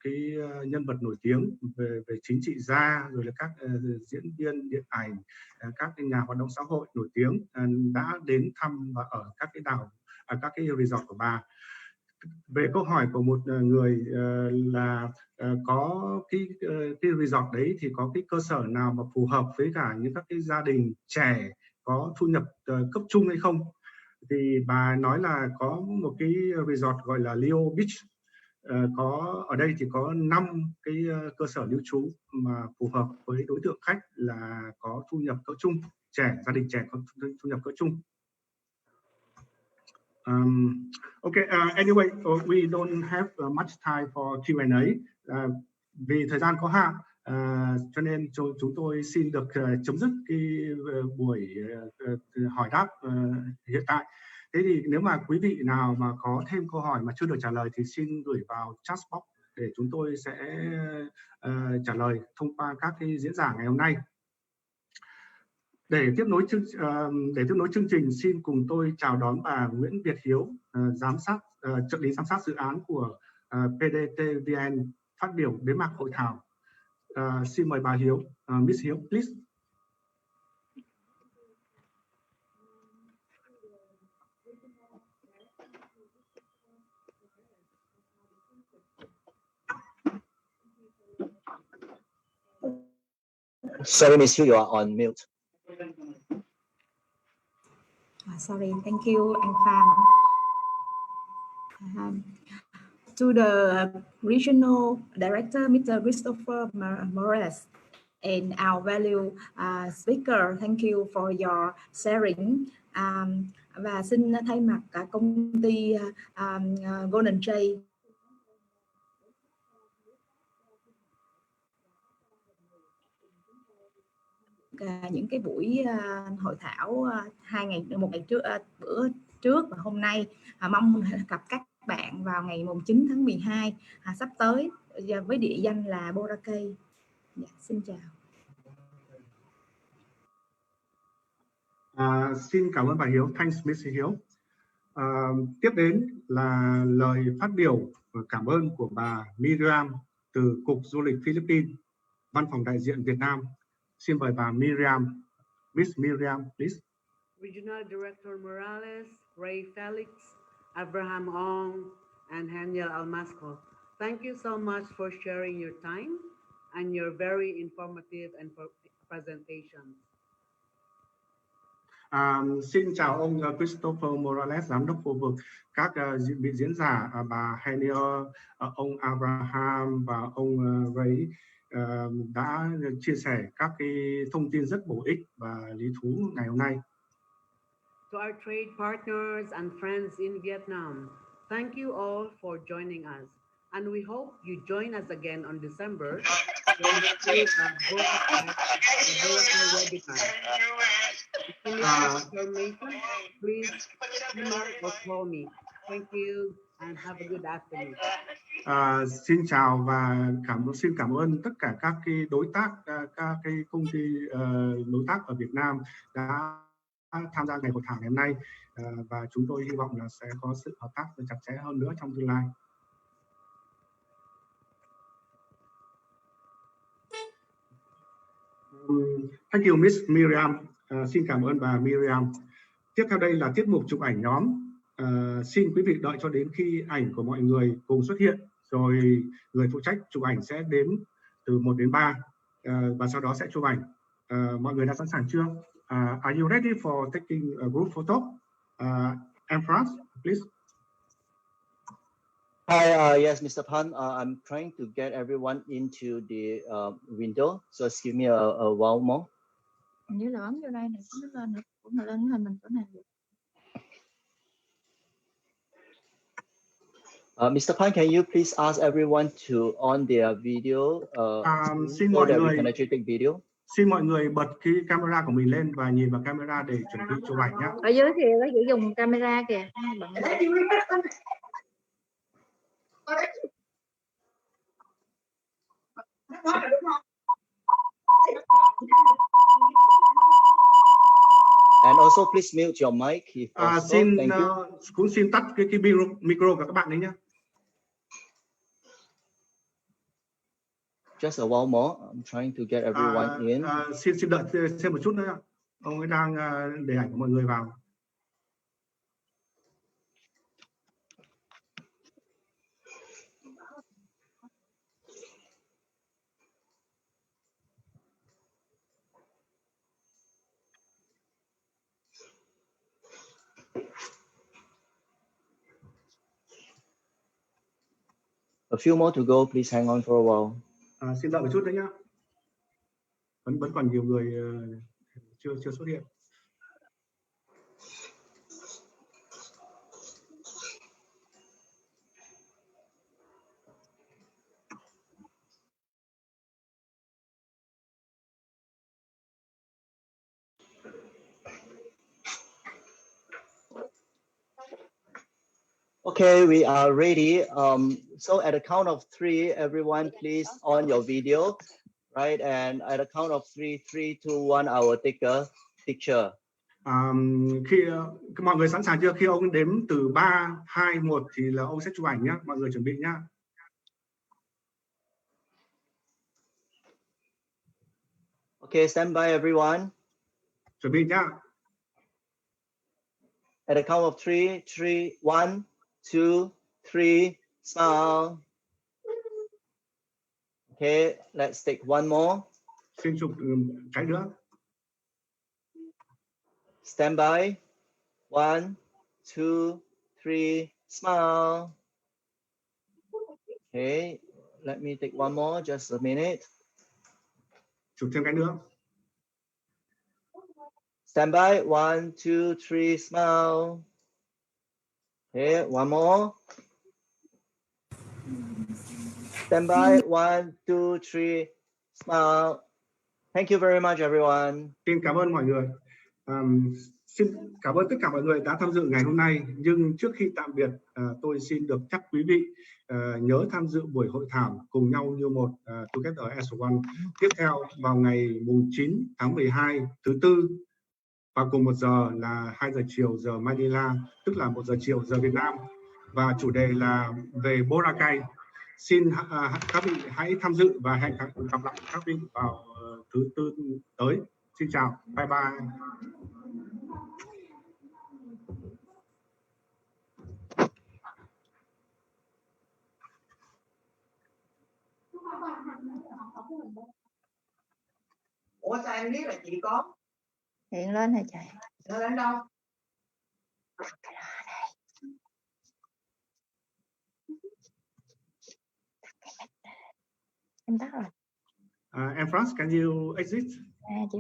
cái nhân vật nổi tiếng về chính trị gia, rồi là các diễn viên điện ảnh, các cái nhà hoạt động xã hội nổi tiếng đã đến thăm và ở các cái đảo, các cái resort của bà. Về câu hỏi của một người là có cái resort đấy thì có cái cơ sở nào mà phù hợp với cả những các cái gia đình trẻ có thu nhập cấp trung hay không, thì bà nói là có một cái resort gọi là Leo Beach. Có ở đây thì có 5 cái cơ sở lưu trú mà phù hợp với đối tượng khách là có thu nhập cỡ trung, trẻ, gia đình trẻ có thu nhập cỡ trung. Okay, anyway, we don't have much time for Q&A. Vì thời gian có hạn, cho nên chúng tôi xin được chấm dứt cái buổi hỏi đáp hiện tại. Thế thì nếu mà quý vị nào mà có thêm câu hỏi mà chưa được trả lời thì xin gửi vào chat box để chúng tôi sẽ trả lời thông qua các cái diễn giả ngày hôm nay. Để tiếp nối chương trình, xin cùng tôi chào đón bà Nguyễn Việt Hiếu, trợ lý giám sát dự án của PDTVN phát biểu bế mạc hội thảo. Xin mời bà Hiếu, Miss Hiếu, please. Sorry, Miss Hiếu, you are on mute. Sorry, thank you, anh Phan. To the regional director, Mr. Christopher Morales, and our value speaker, thank you for your sharing. Và xin thay mặt cả công ty Golden Jay những cái buổi hội thảo một ngày trước, bữa trước và hôm nay, mong gặp các bạn vào ngày 9 tháng 12 sắp tới với địa danh là Boracay. Xin chào. Xin cảm ơn bà Hiếu, thanks Miss Hiếu. Tiếp đến là lời phát biểu và cảm ơn của bà Miriam từ Cục Du lịch Philippines, Văn phòng đại diện Việt Nam. Xin mời bà Miriam. Miss Miriam, please. Regional Director Morales, Ray Felix, Abraham Ong, and Haniel Almasco. Thank you so much for sharing your time and your very informative and presentations. Xin chào ông Christopher Morales, giám đốc khu vực, các vị diễn giả, bà Haniel, ông Abraham và ông Ray đã chia sẻ các cái thông tin rất bổ ích và lý thú ngày hôm nay. To our trade partners and friends in Vietnam, thank you all for joining us, and we hope you join us again on December when we do a webinar. If you need information, please email or call me. Thank you and have a good afternoon. Xin chào và xin cảm ơn tất cả các cái đối tác, các cái công ty đối tác ở Việt Nam đã tham gia ngày hội thảo ngày hôm nay và chúng tôi hy vọng là sẽ có sự hợp tác chặt chẽ hơn nữa trong tương lai. Thank you, Miss Miriam. Xin cảm ơn bà Miriam. Tiếp theo đây là tiết mục chụp ảnh nhóm. Xin quý vị đợi cho đến khi ảnh của mọi người cùng xuất hiện, rồi người phụ trách chụp ảnh sẽ đếm từ 1 đến 3 và sau đó sẽ chụp ảnh. Mọi người đã sẵn sàng chưa? Are you ready for taking a group photo? And France, please. Hi, yes, Mr. Pan. I'm trying to get everyone into the window. So just give me a while more. Như là bấm vô đây này, nó lên, cũng là lên cái hình mình chỗ này. Mr. Pan, can you please ask everyone to on their video xin so mọi that we người can actually take video? Xin mọi người bật cái camera của mình lên và nhìn vào camera để chuẩn bị chụp ảnh nhé. Ở dưới thì có chỉ dùng camera kìa. And also please mute your mic if possible. Thank you. Cũng xin tắt cái micro của các bạn đấy nhé. Just a while more. I'm trying to get everyone in. Xin đợi thêm một chút nữa. Ông ấy đang để ảnh của mọi người vào. A few more to go. Please hang on for a while. Xin đợi một chút nữa nhé. Vẫn còn nhiều người chưa xuất hiện. Okay, we are ready. So at the count of 3, everyone please on your video, right? And at the count of 3, 3, 2, 1, I will take a picture. Khi mọi người sẵn sàng chưa? Khi ông đếm từ 3, 2, 1 thì là ông sẽ chụp ảnh nhé. Mọi người chuẩn bị nhé. Okay, stand by everyone. Chuẩn bị nhé. At the count of 3, 3, 1, 2, 3, smile. Okay, let's take one more. Xin chụp cái nữa. Stand by. 1, 2, 3, smile. Okay, let me take one more, just a minute. Chụp thêm cái nữa. Stand by. 1, 2, 3, smile. Okay, one more. Stand by. 1, 2, 3, smile. Thank you very much, everyone. Xin cảm ơn mọi người. Xin cảm ơn tất cả mọi người đã tham dự ngày hôm nay. Nhưng trước khi tạm biệt, tôi xin được nhắc quý vị nhớ tham dự buổi hội thảo cùng nhau như một Together as One tiếp theo vào ngày mùng 9 tháng 12 thứ Tư vào cùng 1 giờ là 2 giờ chiều giờ Manila, tức là 1 giờ chiều giờ Việt Nam, và chủ đề là về Boracay. Xin các vị hãy tham dự và hẹn gặp lại các vị vào thứ Tư tới. Xin chào, bye bye. Ủa sao em biết là chị có? Hiện lên hả trời? Nó đến đâu? Em tắt rồi. And France, can you exit? Chị